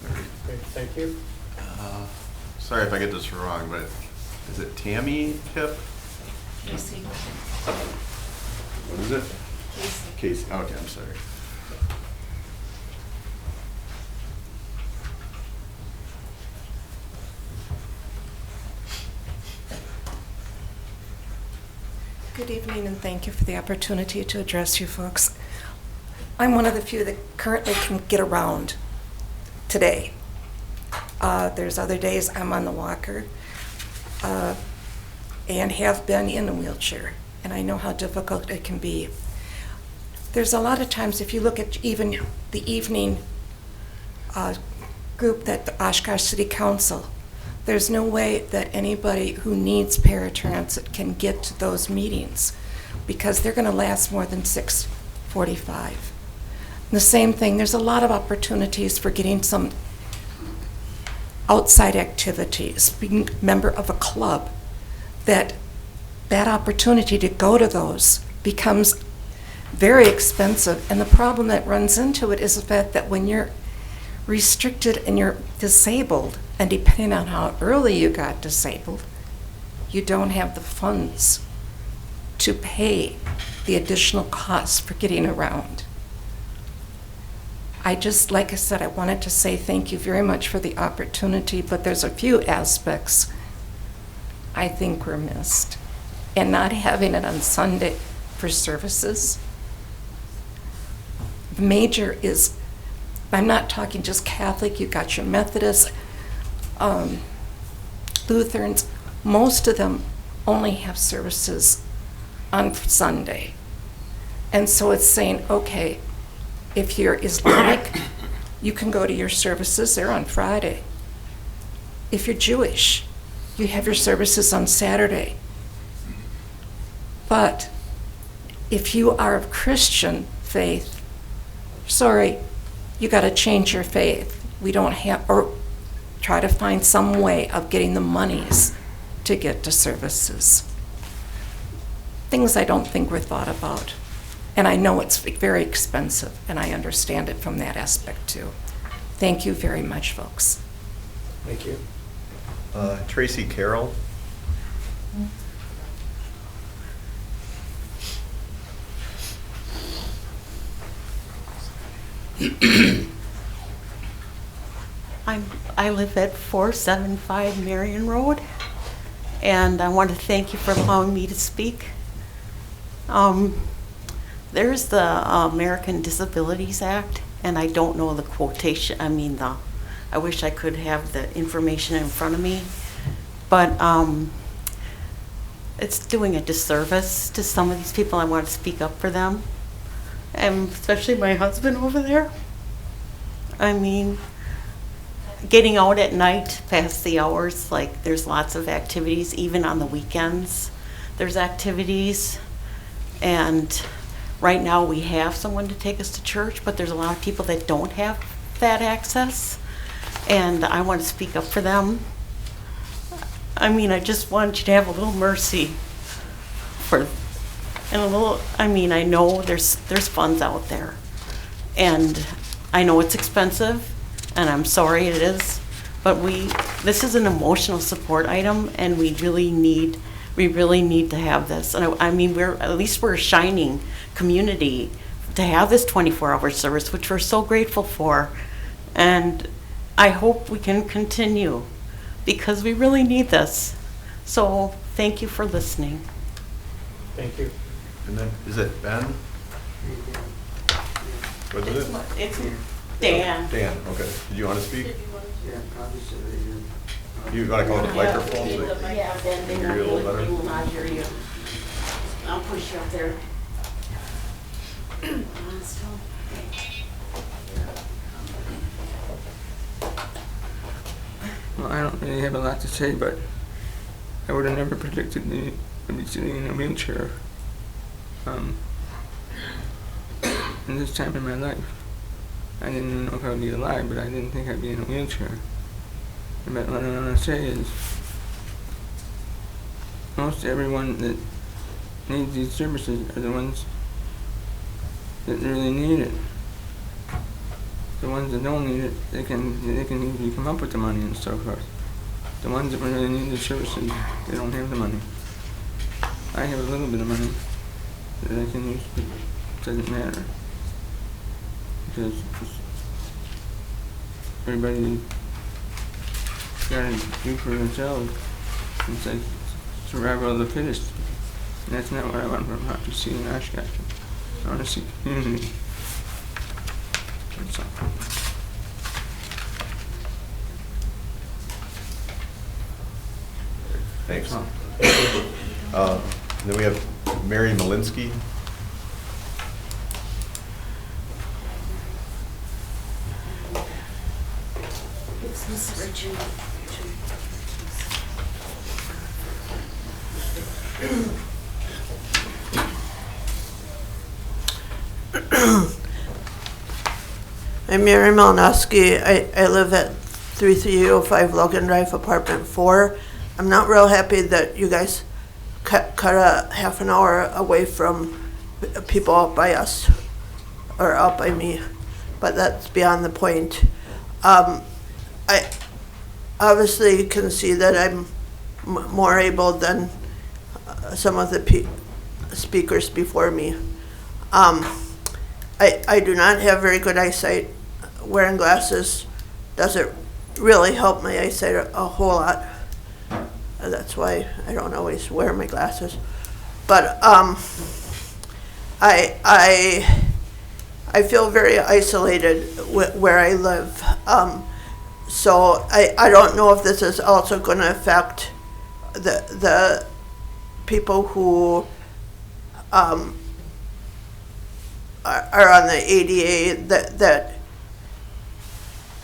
A: Okay, thank you.
F: Sorry if I get this wrong, but is it Tammy Hip?
C: Casey.
F: What is it? Casey. Okay, I'm sorry.
P: Good evening, and thank you for the opportunity to address you folks. I'm one of the few that currently can get around today. There's other days I'm on the walker and have been in a wheelchair, and I know how difficult it can be. There's a lot of times, if you look at even the evening group that the Oshkosh City Council, there's no way that anybody who needs paratransit can get to those meetings because they're going to last more than 6:45. The same thing, there's a lot of opportunities for getting some outside activities, being a member of a club, that opportunity to go to those becomes very expensive. And the problem that runs into it is the fact that when you're restricted and you're disabled, and depending on how early you got disabled, you don't have the funds to pay the additional costs for getting around. Like I said, I wanted to say thank you very much for the opportunity, but there's a few aspects I think were missed. And not having it on Sunday for services. The major is, I'm not talking just Catholic, you got your Methodists, Lutherans, most of them only have services on Sunday. And so it's saying, okay, if you're Islamic, you can go to your services, they're on Friday. If you're Jewish, you have your services on Saturday. But if you are of Christian faith, sorry, you got to change your faith. We don't have, or try to find some way of getting the monies to get to services. Things I don't think were thought about. And I know it's very expensive, and I understand it from that aspect too. Thank you very much, folks.
A: Thank you.
I: Tracy Carroll.
M: I live at 475 Marion Road, and I want to thank you for allowing me to speak. There's the American Disabilities Act, and I don't know the quotation, I wish I could have the information in front of me, but it's doing a disservice to some of these people. I want to speak up for them, and especially my husband over there. Getting out at night past the hours, like there's lots of activities, even on the weekends. There's activities, and right now we have someone to take us to church, but there's a lot of people that don't have that access, and I want to speak up for them. I just want you to have a little mercy and a little, I know there's funds out there, and I know it's expensive, and I'm sorry it is, but this is an emotional support item, and we really need to have this. And we're a shining community to have this 24-hour service, which we're so grateful for. And I hope we can continue because we really need this. So thank you for listening.
A: Thank you.
I: And then, is it Ben? What is it?
M: It's Dan.
I: Dan, okay. Did you want to speak? You want to go to the microphone so they can hear you a little better?
M: They will not hear you. I'll push you up there.
Q: Well, I don't really have a lot to say, but I would have never predicted me to be sitting in a wheelchair in this time in my life. I didn't know if I would be alive, but I didn't think I'd be in a wheelchair. But what I want to say is, most everyone that needs these services are the ones that really need it. The ones that don't need it, they can easily come up with the money and so forth. The ones that really need the services, they don't have the money. I have a little bit of money that I can use, but it doesn't matter. Because everybody got to do for themselves. It's like survival of the fittest. And that's not what I want from Hot to see in Oshkosh. I want to see community. That's all.
I: Thanks. Then we have Mary Malinsky.
K: It's Miss Richard.
R: I'm Mary Malinowski. I live at 3305 Logan Drive, apartment 4. I'm not real happy that you guys cut a half an hour away from people out by us, or out by me, but that's beyond the point. I obviously can see that I'm more able than some of the speakers before me. I do not have very good eyesight. Wearing glasses doesn't really help my eyesight a whole lot. That's why I don't always wear my glasses. But I feel very isolated where I live. So I don't know if this is also going to affect the people who are on the ADA that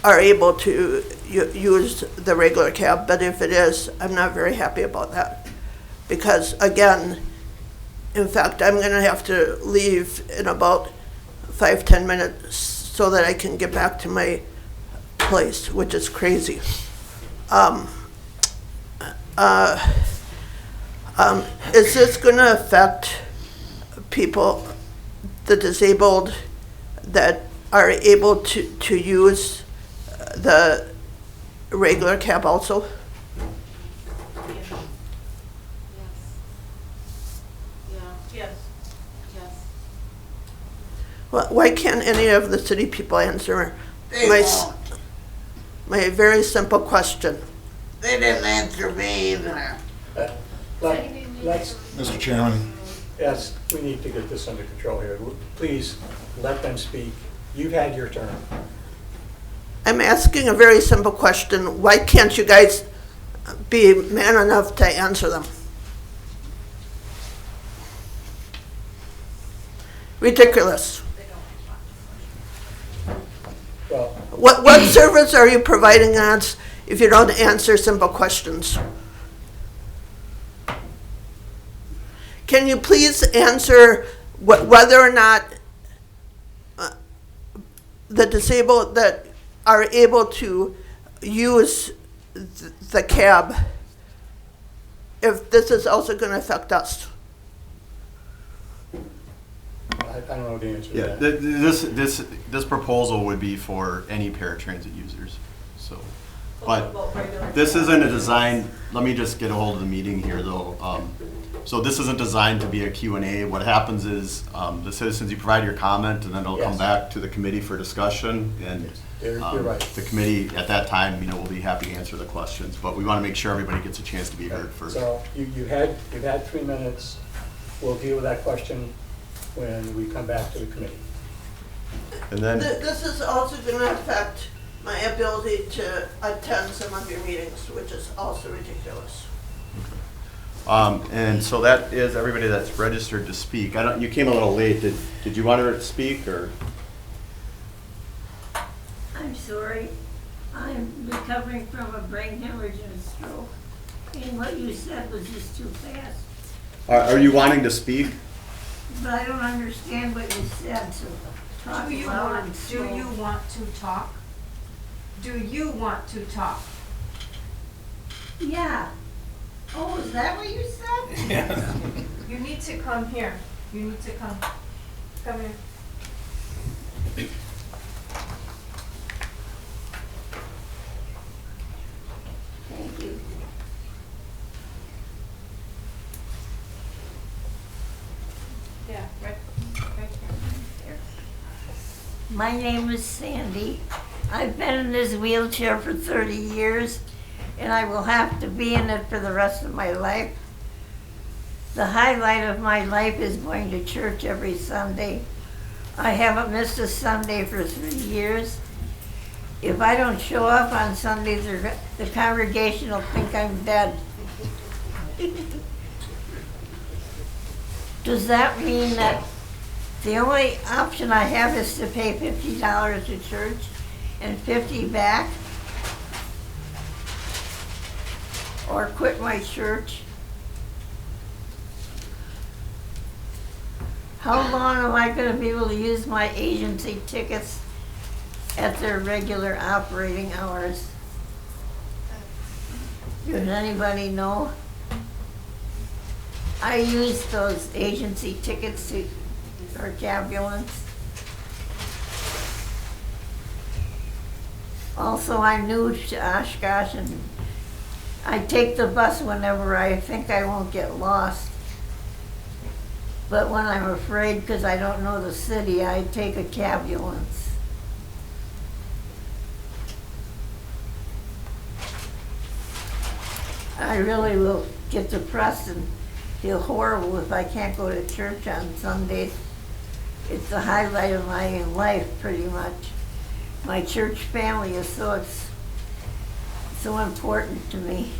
R: are able to use the regular cab, but if it is, I'm not very happy about that. Because again, in fact, I'm gonna have to leave in about 5-10 minutes so that I can get back to my place, which is crazy. Is this gonna affect people, the disabled, that are able to use the regular cab also?
C: Yes.
R: Why can't any of the city people answer
K: They
R: my
K: won't.
R: my very simple question?
K: They didn't answer me either.
A: Let's,
D: Mr. Chairman,
A: yes, we need to get this under control here. Please, let them speak. You've had your turn.
R: I'm asking a very simple question. Why can't you guys be man enough to answer them? Ridiculous.
A: Well,
R: What service are you providing us if you don't answer simple questions? Can you please answer whether or not the disabled that are able to use the cab, if this is also going to affect us?
A: I don't know the answer to
F: Yeah,
A: that.
F: this proposal would be for any paratransit users, so. But this isn't a design, let me just get a hold of the meeting here though. So this isn't designed to be a Q&A. What happens is the citizens, you provide your comment and then it'll come
A: Yes.
F: back to the committee for discussion. And
A: You're right.
F: the committee at that time, will be happy to answer the questions. But we want to make sure everybody gets a chance to be heard first.
A: So you've had 3 minutes. We'll deal with that question when we come back to the committee.
F: And then,
R: This is also going to affect my ability to attend some of your meetings, which is also ridiculous.
F: and so that is everybody that's registered to speak. You came a little late. Did you want to speak or?
S: I'm sorry. I'm recovering from a brain hemorrhage and a stroke. And what you said was just too fast.
F: Are you wanting to speak?
S: But I don't understand what you said, so talk loud and slow.
T: Do you want to talk? Do you want to talk?
S: Yeah. Oh, is that what you said?
T: Yeah. You need to come here. You need to come. Come here.
S: Thank you.
T: Yeah, right here.
S: My name is Sandy. I've been in this wheelchair for 30 years, and I will have to be in it for the rest of my life. The highlight of my life is going to church every Sunday. I haven't missed a Sunday for 3 years. If I don't show up on Sundays, the congregation will think I'm dead. Does that mean that the only option I have is to pay $50 to church and $50 back? Or quit my church? How long am I going to be able to use my agency tickets at their regular operating hours? Does anybody know? I used those agency tickets for ambulance. Also, I'm new to Oshkosh, and I take the bus whenever I think I won't get lost. But when I'm afraid because I don't know the city, I take a cabulance. I really will get depressed and feel horrible if I can't go to church on Sundays. It's the highlight of my life, pretty much. My church family is so important to me.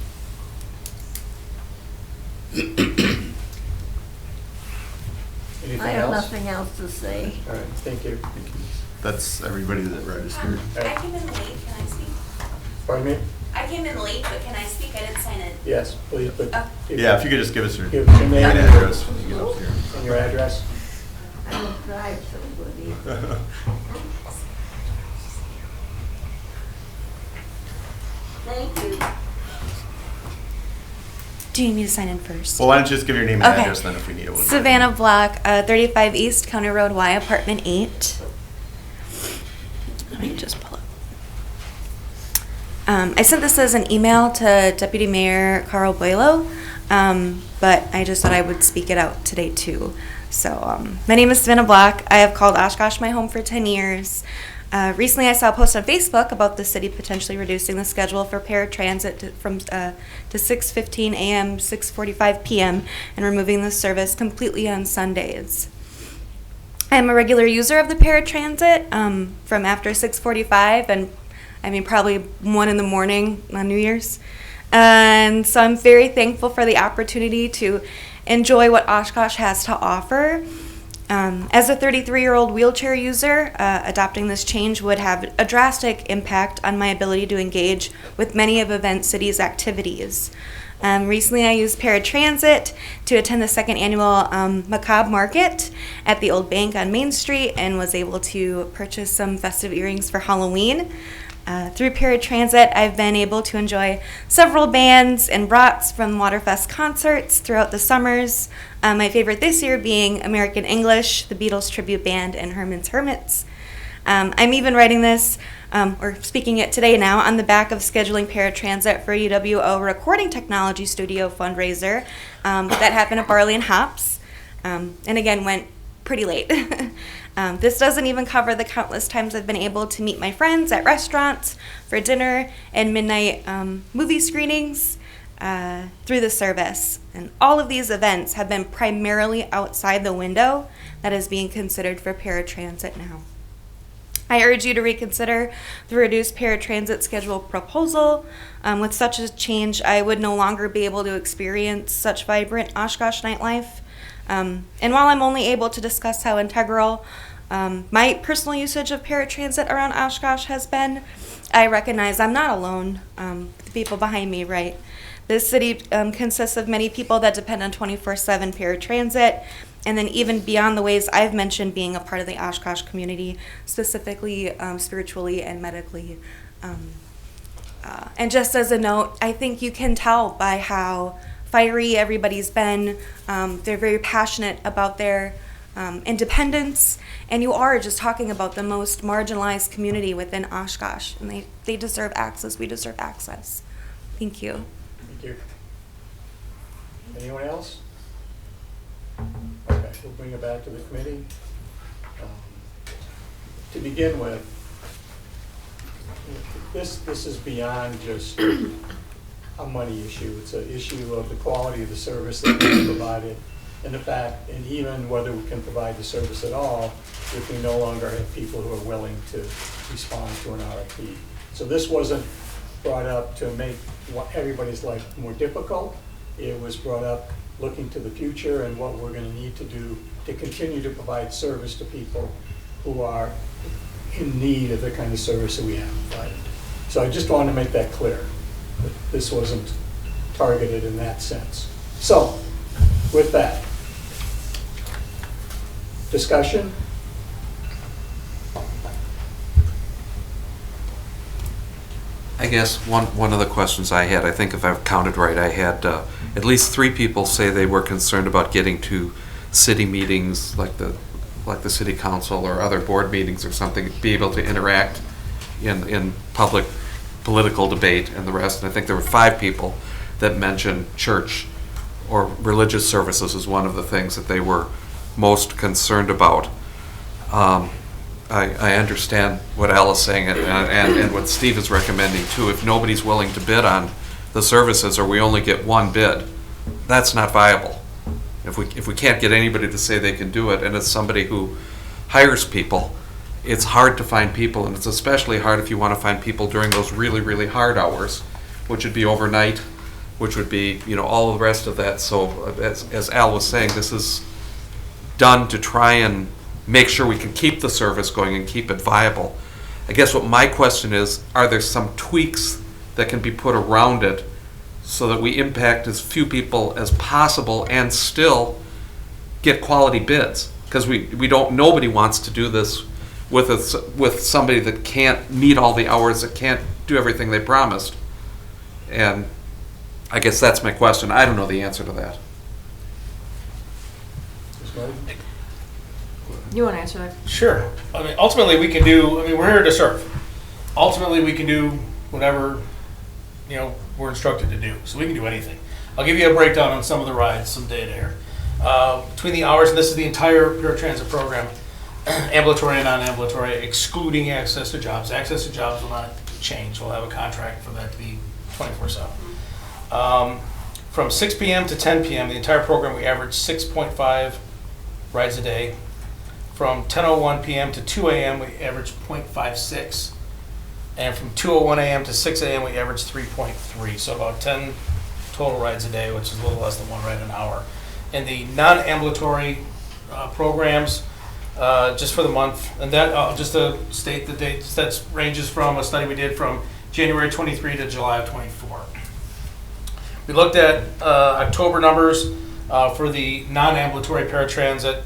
A: Anything
S: I have
A: else?
S: nothing else to say.
A: All right, thank you.
F: That's everybody that registered.
U: I came in late, can I speak?
A: Pardon me?
U: I came in late, but can I speak? I didn't sign it.
A: Yes, please, but.
F: Yeah, if you could just give us your
A: Give us your name
F: and address when you get up here.
A: And your address.
S: I don't drive somebody. Thank you.
U: Do you need me to sign in first?
F: Well, why don't you just give your name and
U: Okay.
F: address then if we need it? we'll do it.
U: Savannah Block, 35 East County Road Y, Apartment 8. Let me just pull up. I sent this as an email to Deputy Mayor Carl Boilo, but I just thought I would speak it out today too. So, my name is Savannah Block. I have called Oshkosh my home for 10 years. Recently, I saw a post on Facebook about the city potentially reducing the schedule for paratransit to 6:15 a.m., 6:45 p.m., and removing the service completely on Sundays. I'm a regular user of the paratransit from after 6:45, and I mean probably 1 in the morning on New Year's. And so I'm very thankful for the opportunity to enjoy what Oshkosh has to offer. As a 33-year-old wheelchair user, adopting this change would have a drastic impact on my ability to engage with many of Event City's activities. Recently, I used paratransit to attend the second annual Macabre Market at the Old Bank on Main Street and was able to purchase some festive earrings for Halloween. Through paratransit, I've been able to enjoy several bands and brats from Waterfest concerts throughout the summers. My favorite this year being American English, the Beatles tribute band, and Herman's Hermits. I'm even writing this, or speaking it today now, on the back of scheduling paratransit for UWO Recording Technology Studio fundraiser that happened at Barley and Hops, and again went pretty late. This doesn't even cover the countless times I've been able to meet my friends at restaurants for dinner and midnight movie screenings through the service. And all of these events have been primarily outside the window that is being considered for paratransit now. I urge you to reconsider the reduced paratransit schedule proposal. With such a change, I would no longer be able to experience such vibrant Oshkosh nightlife. And while I'm only able to discuss how integral my personal usage of paratransit around Oshkosh has been, I recognize I'm not alone. The people behind me, right? This city consists of many people that depend on 24/7 paratransit, and then even beyond the ways I've mentioned being a part of the Oshkosh community, specifically spiritually and medically. And just as a note, I think you can tell by how fiery everybody's been. They're very passionate about their independence, and you are just talking about the most marginalized community within Oshkosh, and they deserve access. We deserve access. Thank you.
A: Thank you. Anyone else? Okay, we'll bring it back to the committee. To begin with, this is beyond just a money issue. It's an issue of the quality of the service that we provided, and the fact, and even whether we can provide the service at all if we no longer have people who are willing to respond to an RFP. So this wasn't brought up to make everybody's life more difficult. It was brought up looking to the future and what we're going to need to do to continue to provide service to people who are in need of the kind of service that we have provided. So I just wanted to make that clear, that this wasn't targeted in that sense. So, with that, discussion?
H: I guess one of the questions I had, I think if I've counted right, I had at least 3 people say they were concerned about getting to city meetings like the city council or other board meetings or something, be able to interact in public political debate and the rest. And I think there were 5 people that mentioned church or religious services as one of the things that they were most concerned about. I understand what Al is saying and what Steve is recommending too. If nobody's willing to bid on the services or we only get one bid, that's not viable. If we can't get anybody to say they can do it, and it's somebody who hires people, it's hard to find people, and it's especially hard if you want to find people during those really, really hard hours, which would be overnight, which would be, all the rest of that. So as Al was saying, this is done to try and make sure we can keep the service going and keep it viable. I guess what my question is, are there some tweaks that can be put around it so that we impact as few people as possible and still get quality bids? Because nobody wants to do this with somebody that can't meet all the hours, that can't do everything they promised. And I guess that's my question. I don't know the answer to that.
G: You want to answer that?
L: Sure. I mean, ultimately, we're here to serve. Ultimately, we can do whatever, we're instructed to do. So we can do anything. I'll give you a breakdown on some of the rides, some data here. Between the hours, and this is the entire paratransit program, ambulatory and non-ambulatory, excluding access to jobs. Access to jobs will not change. We'll have a contract for that to be 24/7. From 6 p.m. to 10 p.m., the entire program, we average 6.5 rides a day. From 10:01 p.m. to 2 a.m., we average 0.56. And from 2:01 a.m. to 6 a.m., we average 3.3. So about 10 total rides a day, which is a little less than 1 ride an hour. In the non-ambulatory programs, just for the month, and that just to state the dates, that ranges from a study we did from January 23 to July of 24. We looked at October numbers for the non-ambulatory paratransit.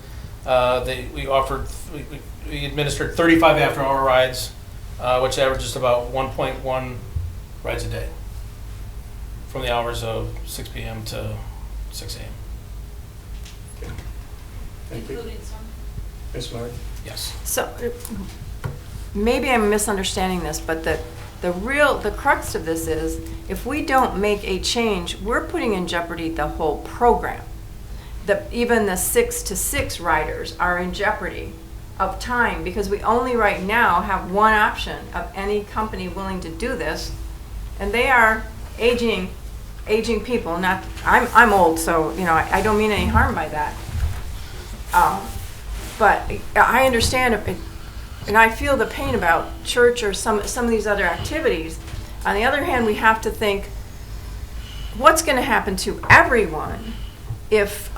L: We administered 35 after-hour rides, which averages about 1.1 rides a day from the hours of 6 p.m. to 6 a.m.
A: Okay. Thank you. Ms. Martin?
L: Yes.
G: So maybe I'm misunderstanding this, but the crux of this is if we don't make a change, we're putting in jeopardy the whole program. Even the 6 to 6 riders are in jeopardy of time because we only right now have one option of any company willing to do this, and they are aging people. Not I'm old, so I don't mean any harm by that. But I understand it, and I feel the pain about church or some of these other activities. On the other hand, we have to think what's going to happen to everyone if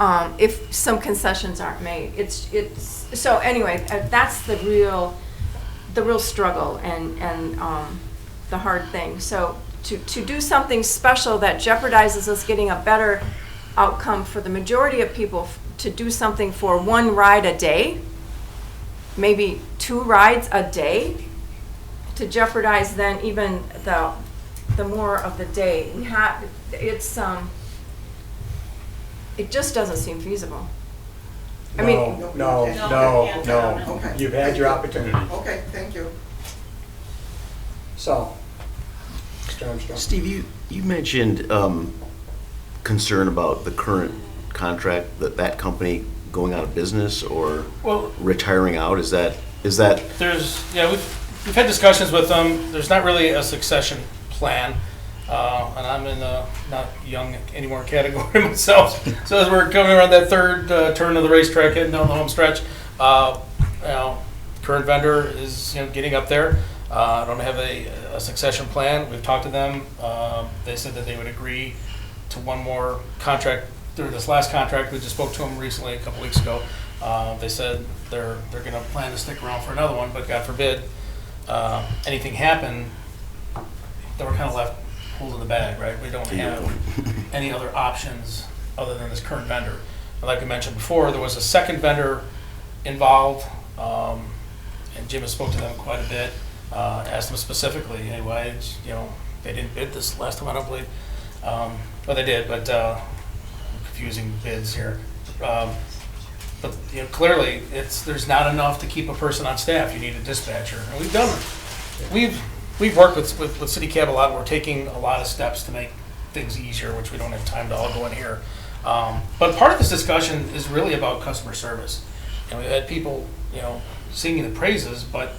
G: some concessions aren't made. It's so anyway. That's the real struggle and the hard thing. So to do something special that jeopardizes us getting a better outcome for the majority of people, to do something for 1 ride a day, maybe 2 rides a day, to jeopardize then even the more of the day. It just doesn't seem feasible.
A: No.
B: Okay.
A: You've had your opportunity.
B: Okay, thank you.
A: So, Mr. Armstrong.
V: Steve, you mentioned concern about the current contract, that company going out of business or retiring out. Is that?
L: We've had discussions with them. There's not really a succession plan. And I'm in the not young anymore category myself. So as we're coming around that third turn of the racetrack, heading down the home stretch, current vendor is getting up there. I don't have a succession plan. We've talked to them. They said that they would agree to one more contract through this last contract. We just spoke to them recently a couple weeks ago. They said they're going to plan to stick around for another one, but God forbid anything happen, then we're kind of left holding the bag, right? We don't have any other options other than this current vendor. And like I mentioned before, there was a second vendor involved, and Jim has spoke to them quite a bit. Asked them specifically, hey, why they didn't bid this last time, I don't believe. Well, they did, but confusing bids here. But clearly, there's not enough to keep a person on staff. You need a dispatcher, and we've done it. We've worked with City Cab a lot. We're taking a lot of steps to make things easier, which we don't have time to all go in here. But part of this discussion is really about customer service, and we've had people singing the praises, but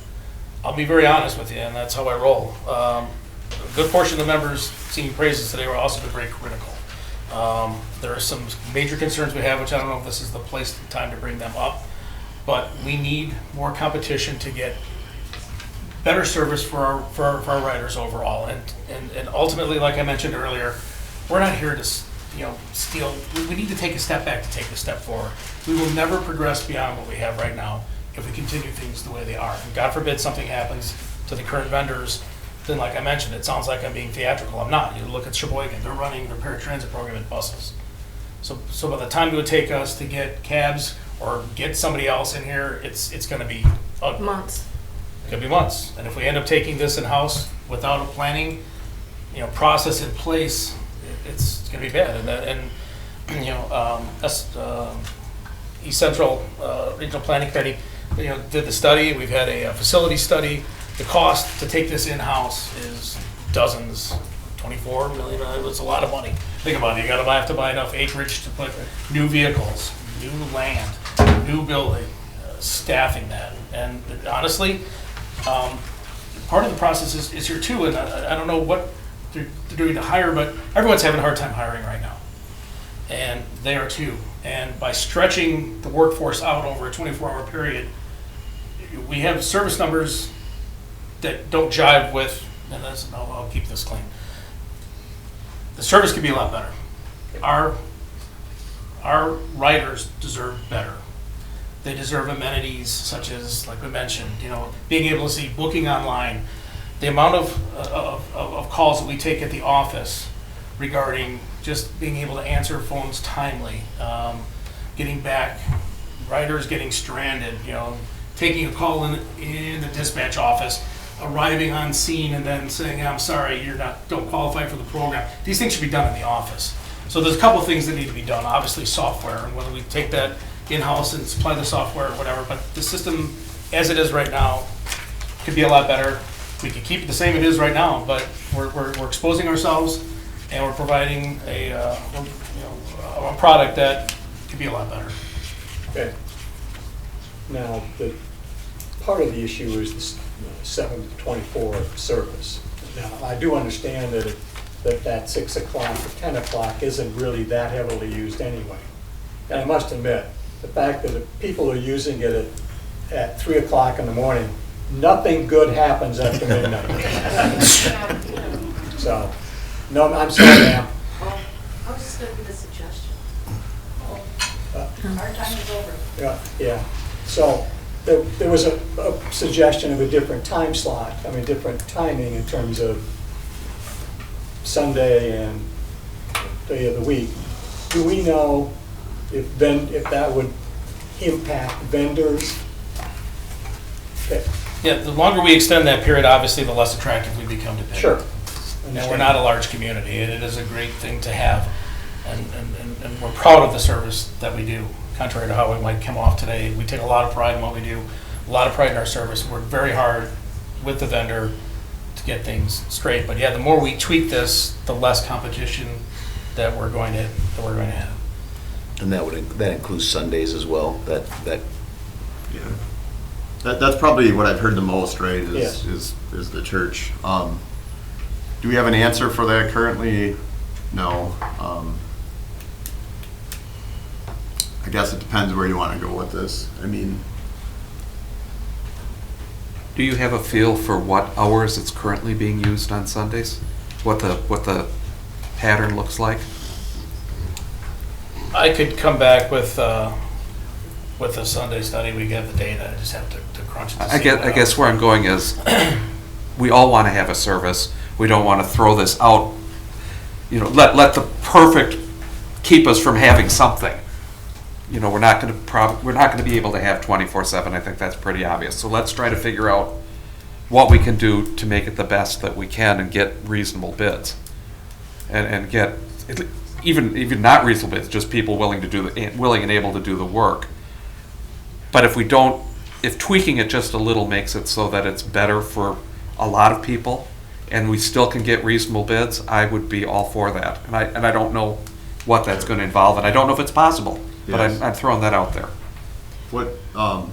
L: I'll be very honest with you, and that's how I roll. A good portion of the members singing praises today were also very critical. There are some major concerns we have, which I don't know if this is the place and time to bring them up, but we need more competition to get better service for our riders overall. And ultimately, like I mentioned earlier, we're not here to steal. We need to take a step back to take a step forward. We will never progress beyond what we have right now if we continue things the way they are. And God forbid something happens to the current vendors, then like I mentioned, it sounds like I'm being theatrical. I'm not. You look at Sheboygan, they're running their paratransit program in buses. So by the time it would take us to get cabs or get somebody else in here, it's going to be
G: Months.
L: It could be months. And if we end up taking this in-house without a planning, process in place, it's going to be bad. East Central Regional Planning Committee, did the study. We've had a facility study. The cost to take this in-house is dozens, $24 million. It's a lot of money. Think about it. You have to buy enough acreage to put new vehicles, new land, new building, staffing that. And honestly, part of the process is here too. And I don't know what they're doing to hire, but everyone's having a hard time hiring right now. And they are too. And by stretching the workforce out over a 24-hour period, we have service numbers that don't jive with, and I'll keep this clean. The service could be a lot better. Our riders deserve better. They deserve amenities such as, like we mentioned, being able to see booking online. The amount of calls that we take at the office regarding just being able to answer phones timely, getting back, riders getting stranded, taking a call in the dispatch office, arriving on scene and then saying, I'm sorry, don't qualify for the program. These things should be done in the office. So there's a couple of things that need to be done. Obviously software, and whether we take that in-house and supply the software or whatever, but the system as it is right now could be a lot better. We could keep it the same it is right now, but we're exposing ourselves and we're providing a product that could be a lot better.
A: Okay. Now, part of the issue is this 7 to 24 service. Now, I do understand that 6 o'clock or 10 o'clock isn't really that heavily used anyway. And I must admit, the fact that if people are using it at 3 o'clock in the morning, nothing good happens after midnight. So, no, I'm sorry, ma'am.
E: Well, I was just going to give a suggestion. Our time is over.
A: Yeah. So there was a suggestion of a different time slot, different timing in terms of Sunday and day of the week. Do we know if that would impact vendors? Okay.
L: Yeah, the longer we extend that period, obviously, the less attractive we become to pay.
A: Sure.
L: And we're not a large community, and it is a great thing to have. And we're proud of the service that we do. Contrary to how it might come off today, we take a lot of pride in what we do, a lot of pride in our service. We're very hard with the vendor to get things straight. But yeah, the more we tweak this, the less competition that we're going to have.
V: And that includes Sundays as well.
F: Yeah. That's probably what I've heard the most, right?
A: Yes.
F: Is the church. Do we have an answer for that currently? No. I guess it depends where you want to go with this. I mean,
H: Do you have a feel for what hours it's currently being used on Sundays? What the pattern looks like?
L: I could come back with a Sunday study. We get the data. I just have to crunch it.
H: I guess where I'm going is, we all want to have a service. We don't want to throw this out. You know, let the perfect keep us from having something. You know, we're not going to be able to have 24/7. I think that's pretty obvious. So let's try to figure out what we can do to make it the best that we can and get reasonable bids, and get even not reasonable bids, just people willing and able to do the work. But if tweaking it just a little makes it so that it's better for a lot of people, and we still can get reasonable bids, I would be all for that. And I don't know what that's going to involve, and I don't know if it's possible. But
F: Yes.
H: I'm throwing that out there.
F: I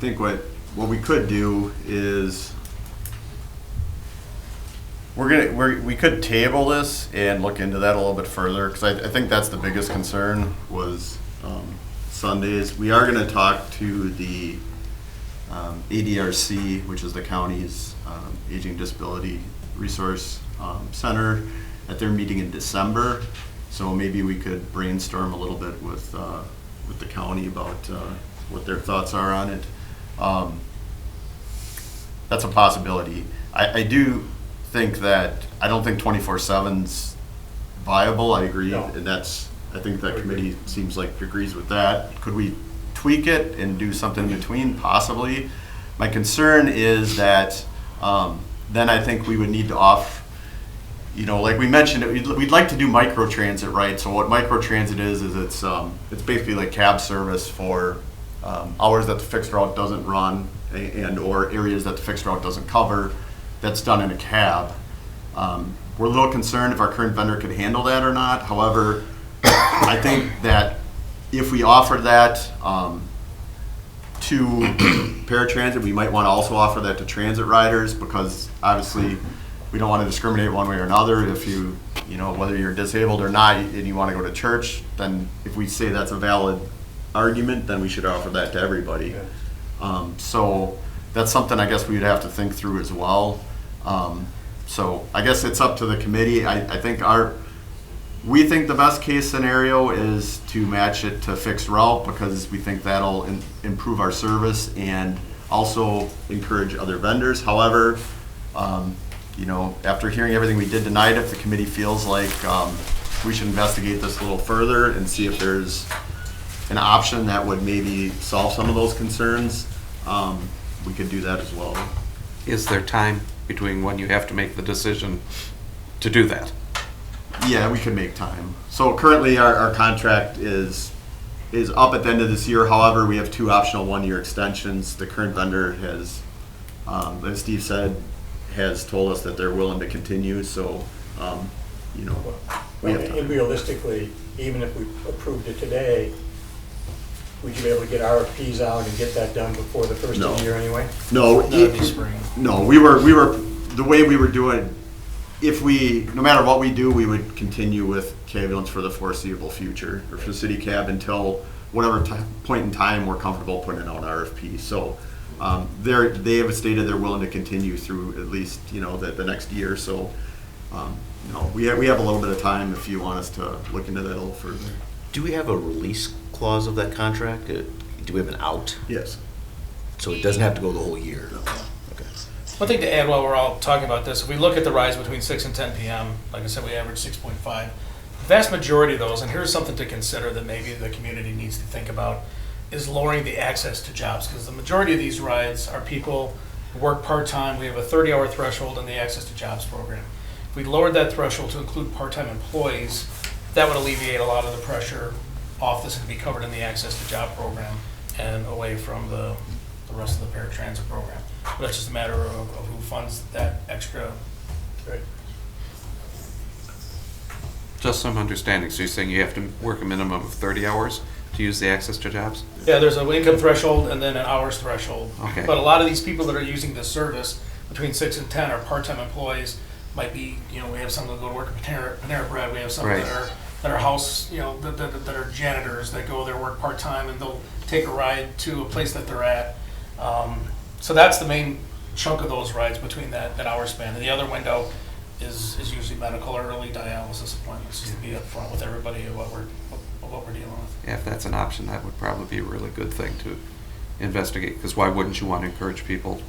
F: think what we could do is we could table this and look into that a little bit further, because I think that's the biggest concern was Sundays. We are going to talk to the ADRC, which is the county's Aging Disability Resource Center, at their meeting in December. So maybe we could brainstorm a little bit with the county about what their thoughts are on it. That's a possibility. I do think that, I don't think 24/7's viable. I agree,
A: No.
F: and I think that committee seems like agrees with that. Could we tweak it and do something in between? Possibly. My concern is that then I think we would need to you know, like we mentioned, we'd like to do microtransit, right? So what microtransit is it's basically like cab service for hours that the fixed route doesn't run and or areas that the fixed route doesn't cover. That's done in a cab. We're a little concerned if our current vendor could handle that or not. However, I think that if we offered that to paratransit, we might want to also offer that to transit riders, because obviously we don't want to discriminate one way or another. If you know, whether you're disabled or not and you want to go to church, then if we say that's a valid argument, then we should offer that to everybody. So that's something I guess we'd have to think through as well. So I guess it's up to the committee. I think we think the best case scenario is to match it to fixed route, because we think that'll improve our service and also encourage other vendors. However, you know, after hearing everything we did tonight, if the committee feels like we should investigate this a little further and see if there's an option that would maybe solve some of those concerns, we could do that as well.
H: Is there time between when you have to make the decision to do that?
F: Yeah, we could make time. So currently our contract is up at the end of this year. However, we have 2 optional 1-year extensions. The current vendor has, as Steve said, has told us that they're willing to continue. So, you know, we have time.
A: And realistically, even if we approved it today, would you be able to get RFPs out and get that done before the first of the year anyway?
F: No,
L: That'd be spring.
F: no, we were the way we were doing. No matter what we do, we would continue with Cabulance for the foreseeable future, or for the city cab, until whatever point in time we're comfortable putting out RFP. So they have stated they're willing to continue through at least, you know, the next year. So no, we have a little bit of time if you want us to look into that a little further.
V: Do we have a release clause of that contract? Do we have an out?
F: Yes.
V: So it doesn't have to go the whole year? Okay.
L: One thing to add while we're all talking about this, if we look at the rides between 6 and 10 p.m., like I said, we average 6.5. The vast majority of those, and here's something to consider that maybe the community needs to think about, is lowering the access to jobs, because the majority of these rides are people who work part-time. We have a 30-hour threshold in the Access to Jobs program. If we lowered that threshold to include part-time employees, that would alleviate a lot of the pressure off this and be covered in the Access to Job program and away from the rest of the paratransit program. But it's just a matter of who funds that extra.
A: Right.
H: Just some understanding. So you're saying you have to work a minimum of 30 hours to use the Access to Jobs?
L: Yeah, there's an income threshold and then an hours threshold.
H: Okay.
L: But a lot of these people that are using this service, between 6 and 10 are part-time employees. Might be, we have some that go to work at Panera Bread. We have some
H: Right.
L: that are house, that are janitors that go there, work part-time, and they'll take a ride to a place that they're at. So that's the main chunk of those rides between that hour span. And the other window is usually medical or early dialysis appointments, just to be upfront with everybody of what we're dealing with.
H: Yeah, if that's an option, that would probably be a really good thing to investigate, because why wouldn't you want to encourage people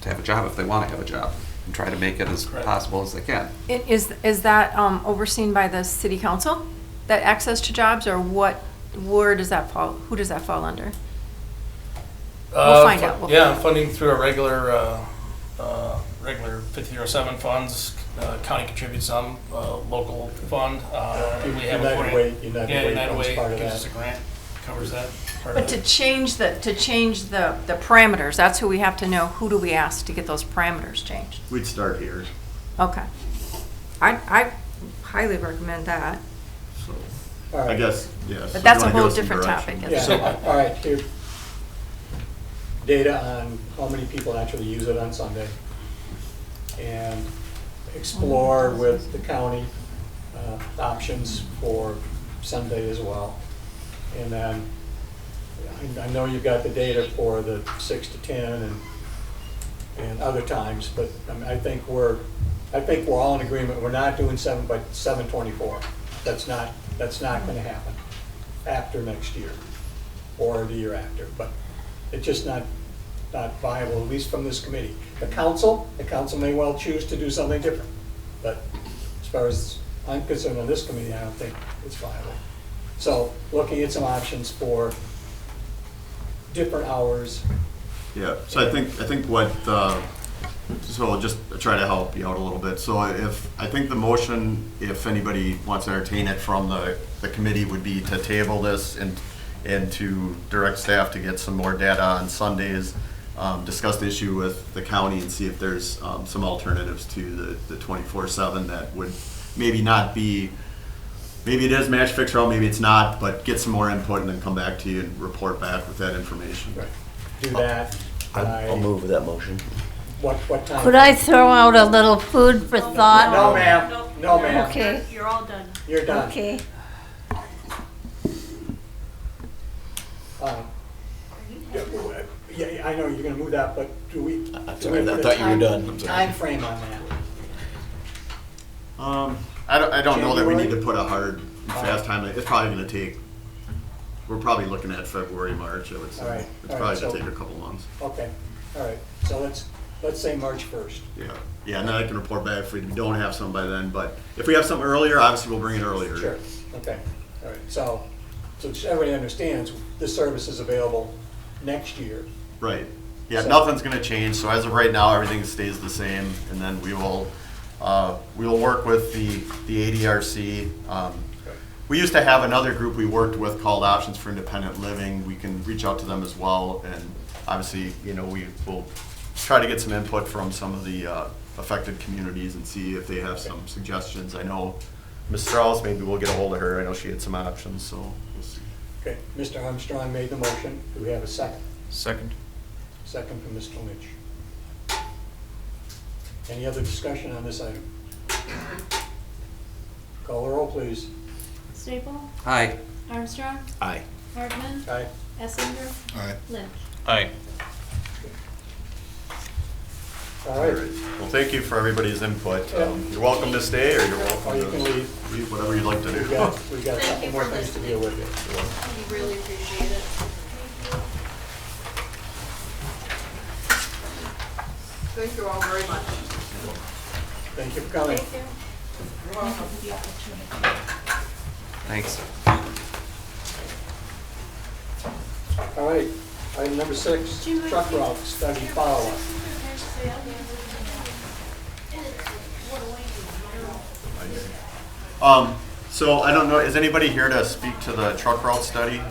H: to have a job if they want to have a job, and try to make it as possible as they can?
G: Is that overseen by the city council, that access to jobs, or where does that fall, who does that fall under? We'll find out.
L: Funding through our regular 5007 funds. County contributes some, local fund. We have
A: United Way
L: United
A: funds
L: Way
A: part of
L: gives
A: that.
L: us a grant, covers that part
G: But
L: of
G: to
L: it.
G: change the parameters, that's who we have to know. Who do we ask to get those parameters changed?
F: We'd start here.
G: Okay. I highly recommend that.
A: All right.
F: I guess, yes.
G: But that's a whole different topic.
A: Yeah, all right, here. Data on how many people actually use it on Sunday. And explore with the county options for Sunday as well. And then, I know you've got the data for the 6 to 10 and other times, but I think we're all in agreement. We're not doing 7/24. That's not going to happen after next year or the year after. But it's just not viable, at least from this committee. The council may well choose to do something different. But as far as I'm concerned on this committee, I don't think it's viable. So looking at some options for different hours.
F: Yeah, so I think what, so I'll just try to help you out a little bit. So I think the motion, if anybody wants to entertain it from the committee, would be to table this and to direct staff to get some more data on Sundays, discuss the issue with the county and see if there's some alternatives to the 24/7 that would maybe not be, maybe it is match fixed route, maybe it's not, but get some more input and then come back to you and report back with that information.
A: Right. Do that.
V: I'll move with that motion.
A: What time?
K: Could I throw out a little food for thought?
A: No, ma'am. No, ma'am.
K: Okay.
O: You're all done.
A: You're done.
K: Okay.
A: Yeah, I know you're gonna move that, but do we?
V: I
A: do we put a
V: thought you were
A: time-
V: done. I'm sorry.
A: Time frame on that.
F: I don't know that we need to
A: January?
F: put a hard and fast time. It's probably gonna take, we're probably looking at February, March, I would say.
A: All right,
F: It's
A: all
F: probably
A: right,
F: gonna
A: so-
F: take a couple months.
A: Okay, all right, so let's say March 1st.
F: Yeah, and then I can report back if we don't have some by then, but if we have something earlier, obviously we'll bring it earlier.
A: Sure, okay, all right, so just everybody understands, this service is available next year.
F: Right. Yeah,
A: So-
F: nothing's gonna change, so as of right now, everything stays the same, and then we will work with the ADRC. We used to have another group we worked with called Options for Independent Living. We can reach out to them as well, and obviously, we will try to get some input from some of the affected communities and see if they have some suggestions. I know Ms. Strauss, maybe we'll get a hold of her. I know she had some options, so we'll see.
A: Okay, Mr. Armstrong made the motion, do we have a second?
L: Second.
A: Second from Mr. Lynch. Any other discussion on this item? Call the roll, please.
E: Staple?
H: Aye.
E: Armstrong?
V: Aye.
E: Hartman?
A: Aye.
E: Essinger?
D: Aye.
E: Lynch?
L: Aye.
A: All right.
F: Well, thank you for everybody's input.
A: Yeah.
F: You're welcome to stay, or you're
A: Or
F: welcome
A: you
F: to
A: can leave.
F: whatever you'd like to do.
A: We've got a couple more things to deal with here.
E: We really appreciate it.
G: Thank you all very much.
A: Thank you for coming.
H: Thanks.
A: All right, item number 6, truck route study follow-up.
F: So I don't know, is anybody here to speak to the truck route study?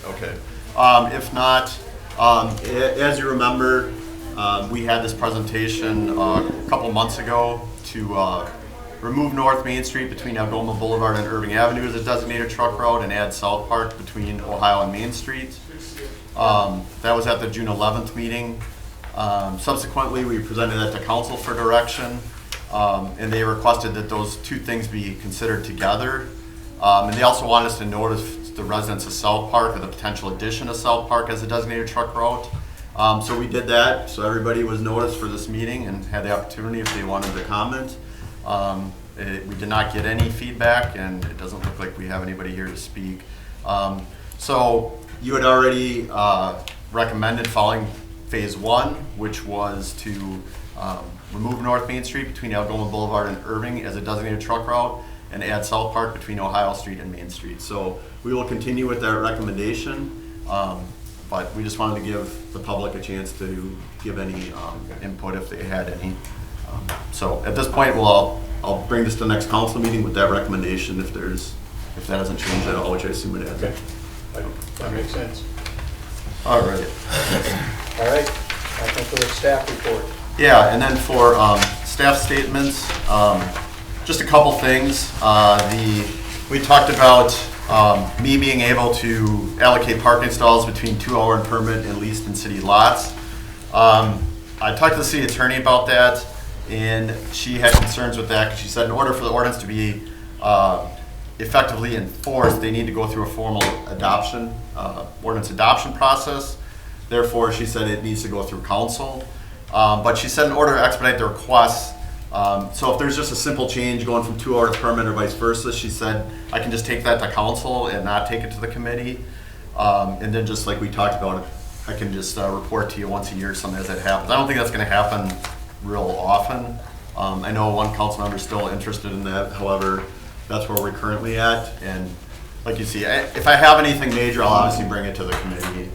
F: Okay. If not, as you remember, we had this presentation a couple months ago to remove North Main Street between Algoma Boulevard and Irving Avenue as a designated truck route and add South Park between Ohio and Main Street. That was at the June 11th meeting. Subsequently, we presented that to council for direction, and they requested that those two things be considered together. And they also wanted us to notice the residents of South Park of the potential addition of South Park as a designated truck route. So we did that, so everybody was noticed for this meeting and had the opportunity if they wanted to comment. We did not get any feedback, and it doesn't look like we have anybody here to speak. So you had already recommended following phase 1, which was to remove North Main Street between Algoma Boulevard and Irving as a designated truck route, and add South Park between Ohio Street and Main Street. So we will continue with that recommendation, but we just wanted to give the public a chance to give any input if they had any. So at this point, I'll bring this to the next council meeting with that recommendation if that hasn't changed at all, which I assume it has.
A: Okay, that makes sense.
F: All right.
A: All right, I think we're at staff report.
F: Yeah, and then for staff statements, just a couple things. We talked about me being able to allocate parking stalls between 2-hour and permit and leased and city lots. I talked to the city attorney about that, and she had concerns with that because she said in order for the ordinance to be effectively enforced, they need to go through a formal adoption, ordinance adoption process. Therefore, she said it needs to go through council. But she said in order to expedite the requests, so if there's just a simple change going from 2-hour to permit or vice versa, she said I can just take that to council and not take it to the committee. And then just like we talked about, I can just report to you once a year something as that happens. I don't think that's going to happen real often. I know one council member is still interested in that. However, that's where we're currently at. And like you see, if I have anything major, I'll obviously bring it to the committee.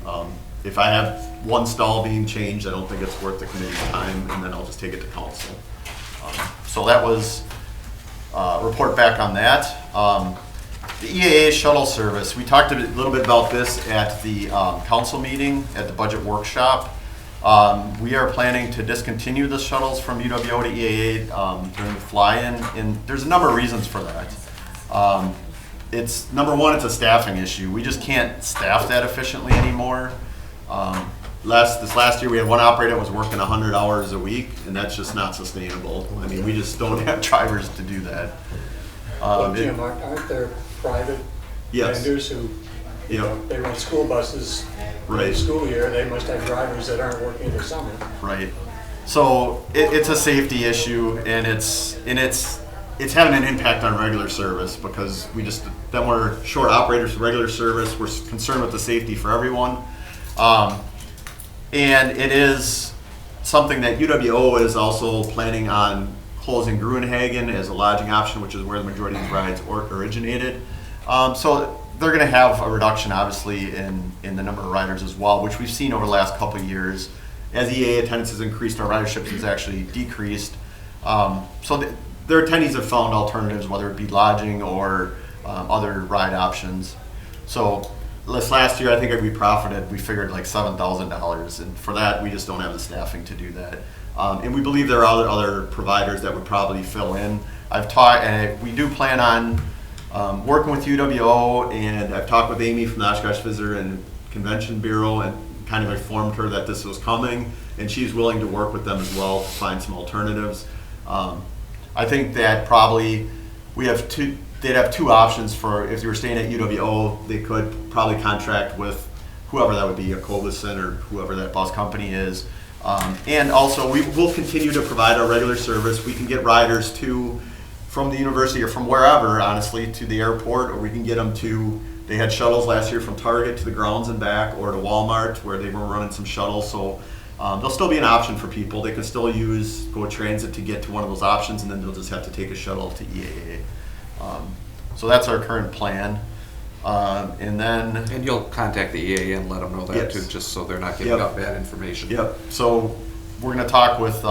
F: If I have one stall being changed, I don't think it's worth the committee's time, and then I'll just take it to council. So that was report back on that. The EAA shuttle service, we talked a little bit about this at the council meeting, at the budget workshop. We are planning to discontinue the shuttles from UWO to EAA during the fly-in, and there's a number of reasons for that. It's number one, it's a staffing issue. We just can't staff that efficiently anymore. This last year we had one operator that was working 100 hours a week, and that's just not sustainable. I mean, we just don't have drivers to do that.
A: Well, Jim, aren't there private vendors who, you know, they run school buses in the school year, they must have drivers that aren't working in the summer.
F: Right. So it's a safety issue, and it's having an impact on regular service because then we're short operators for regular service. We're concerned with the safety for everyone. And it is something that UWO is also planning on closing Gruenhagen as a lodging option, which is where the majority of these rides originated. So they're going to have a reduction, obviously, in the number of riders as well, which we've seen over the last couple of years. As EAA attendance has increased, our ridership has actually decreased. So their attendees have found alternatives, whether it be lodging or other ride options. So this last year, I think we figured like $7,000, and for that, we just don't have the staffing to do that. And we believe there are other providers that would probably fill in. We do plan on working with UWO, and I've talked with Amy from the Oshkosh Visitor and Convention Bureau and kind of informed her that this was coming, and she's willing to work with them as well to find some alternatives. I think that probably they'd have two options for if you were staying at UWO, they could probably contract with whoever that would be, a Cobison or whoever that bus company is. And also, we will continue to provide our regular service. We can get riders from the university or from wherever, honestly, to the airport, or we can get them they had shuttles last year from Target to the grounds and back, or to Walmart, where they were running some shuttles. So there'll still be an option for people. They can still use Go Transit to get to one of those options, and then they'll just have to take a shuttle to EAA. So that's our current plan. And
H: you'll contact the EAA and let them know that too, just so they're not giving out bad information.
F: Yep. So we're going to talk with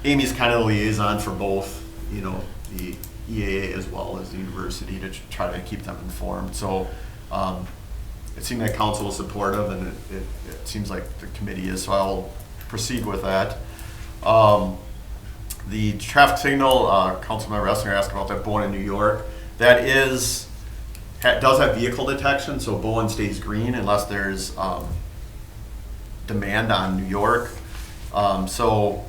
F: Amy's kind of the liaison for both, the EAA as well as the university to try to keep them informed. So it seemed like council was supportive, and it seems like the committee is. So I'll proceed with that. The traffic signal, Councilmember Essner asked about that Bowen in New York. That does have vehicle detection, so Bowen stays green unless there's demand on New York. So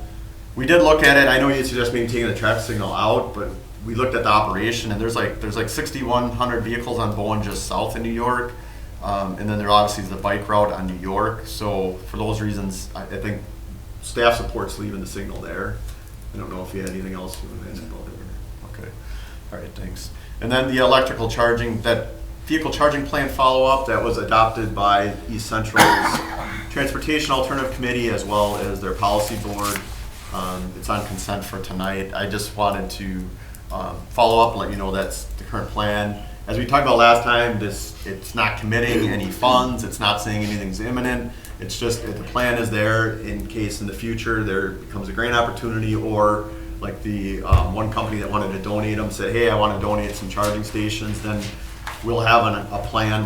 F: we did look at it. I know you suggest maybe taking the traffic signal out, but we looked at the operation, and there's like 6,100 vehicles on Bowen just south of New York. And then there obviously is the bike route on New York. So for those reasons, I think staff supports leaving the signal there. I don't know if you had anything else you wanted to ask about it. Okay. All right, thanks. And then the electrical charging, that vehicle charging plan follow-up that was adopted by East Central's Transportation Alternative Committee as well as their policy board. It's on consent for tonight. I just wanted to follow up and let you know that's the current plan. As we talked about last time, it's not committing any funds. It's not saying anything's imminent. It's just that the plan is there in case in the future there becomes a grant opportunity, or like the one company that wanted to donate them said, hey, I want to donate some charging stations. Then we'll have a plan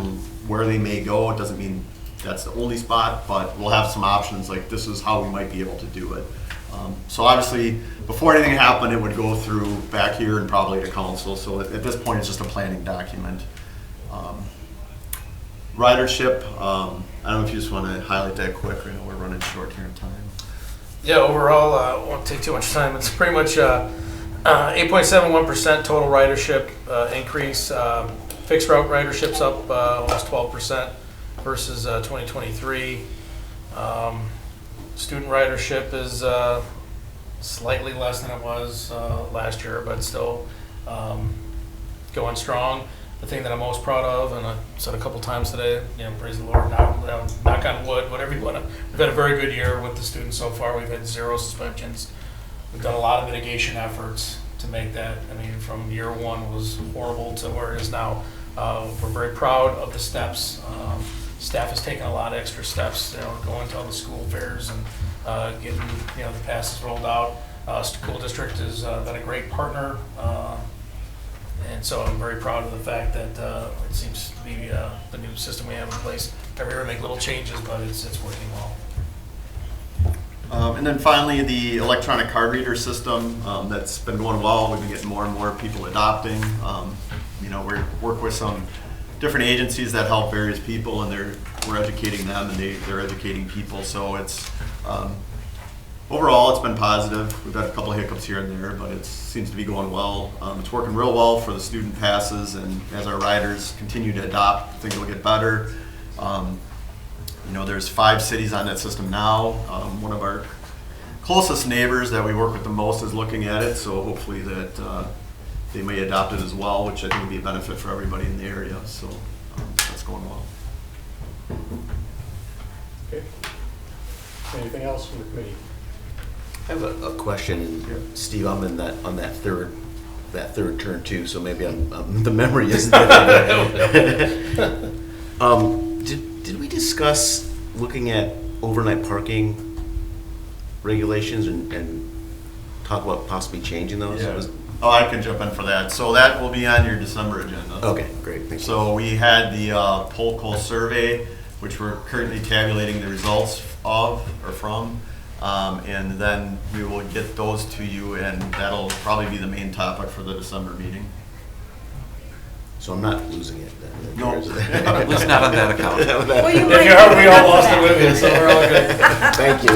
F: where they may go. It doesn't mean that's the only spot, but we'll have some options like this is how we might be able to do it. So obviously, before anything happened, it would go through back here and probably to council. So at this point, it's just a planning document. Ridership, I don't know if you just want to highlight that quick. I know we're running short here in time.
L: Yeah, overall, won't take too much time. It's pretty much 8.71% total ridership increase. Fixed route ridership's up almost 12% versus 2023. Student ridership is slightly less than it was last year, but still going strong. The thing that I'm most proud of, and I said a couple times today, praise the Lord, knock on wood, whatever you want to. We've had a very good year with the students so far. We've had 0 suspensions. We've done a lot of mitigation efforts to make that. I mean, from year one was horrible to where it is now. We're very proud of the steps. Staff has taken a lot of extra steps, going to all the school fairs and getting the passes rolled out. School district has been a great partner, and so I'm very proud of the fact that it seems to be the new system we have in place. Every year we make little changes, but it's working well.
F: And then finally, the electronic card reader system that's been going well. We've been getting more and more people adopting. We work with some different agencies that help various people, and we're educating them, and they're educating people. So it's overall it's been positive. We've had a couple of hiccups here and there, but it seems to be going well. It's working real well for the student passes, and as our riders continue to adopt, I think it'll get better. There's 5 cities on that system now. One of our closest neighbors that we work with the most is looking at it, so hopefully that they may adopt it as well, which I think would be a benefit for everybody in the area. So that's going well.
A: Okay. Anything else from the committee?
V: I have a question, Steve. I'm in on that third turn too, so maybe the memory isn't there. Did we discuss looking at overnight parking regulations and talk about possibly changing those?
F: Yeah. I can jump in for that. So that will be on your December agenda.
V: Okay, great. Thank you.
F: So we had the Polk survey, which we're currently tabulating the results from. And then we will get those to you, and that'll probably be the main topic for the December meeting.
V: So I'm not losing it then?
F: No.
H: At least not on that account.
L: Well, you might. If you are, we all lost it with you, so we're all good.
V: Thank you.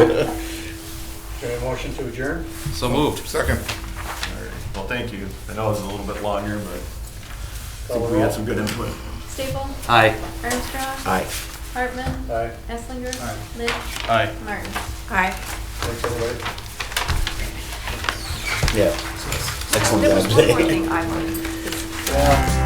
A: Okay, a motion to adjourn?
H: So moved.
D: Second.
F: All right. Well, thank you. I know it was a little bit longer, but I think we had some good input.
E: Staple?
H: Aye.
E: Armstrong?
V: Aye.
E: Hartman?
A: Aye.
E: Esslinger?
A: Aye.
E: Litch?
I: Aye.
E: Martin?
G: Aye.
A: Thanks, everybody.
V: Yeah. Excellent
G: There
V: job
G: was one more
V: today.
G: thing I wanted.
A: Yeah.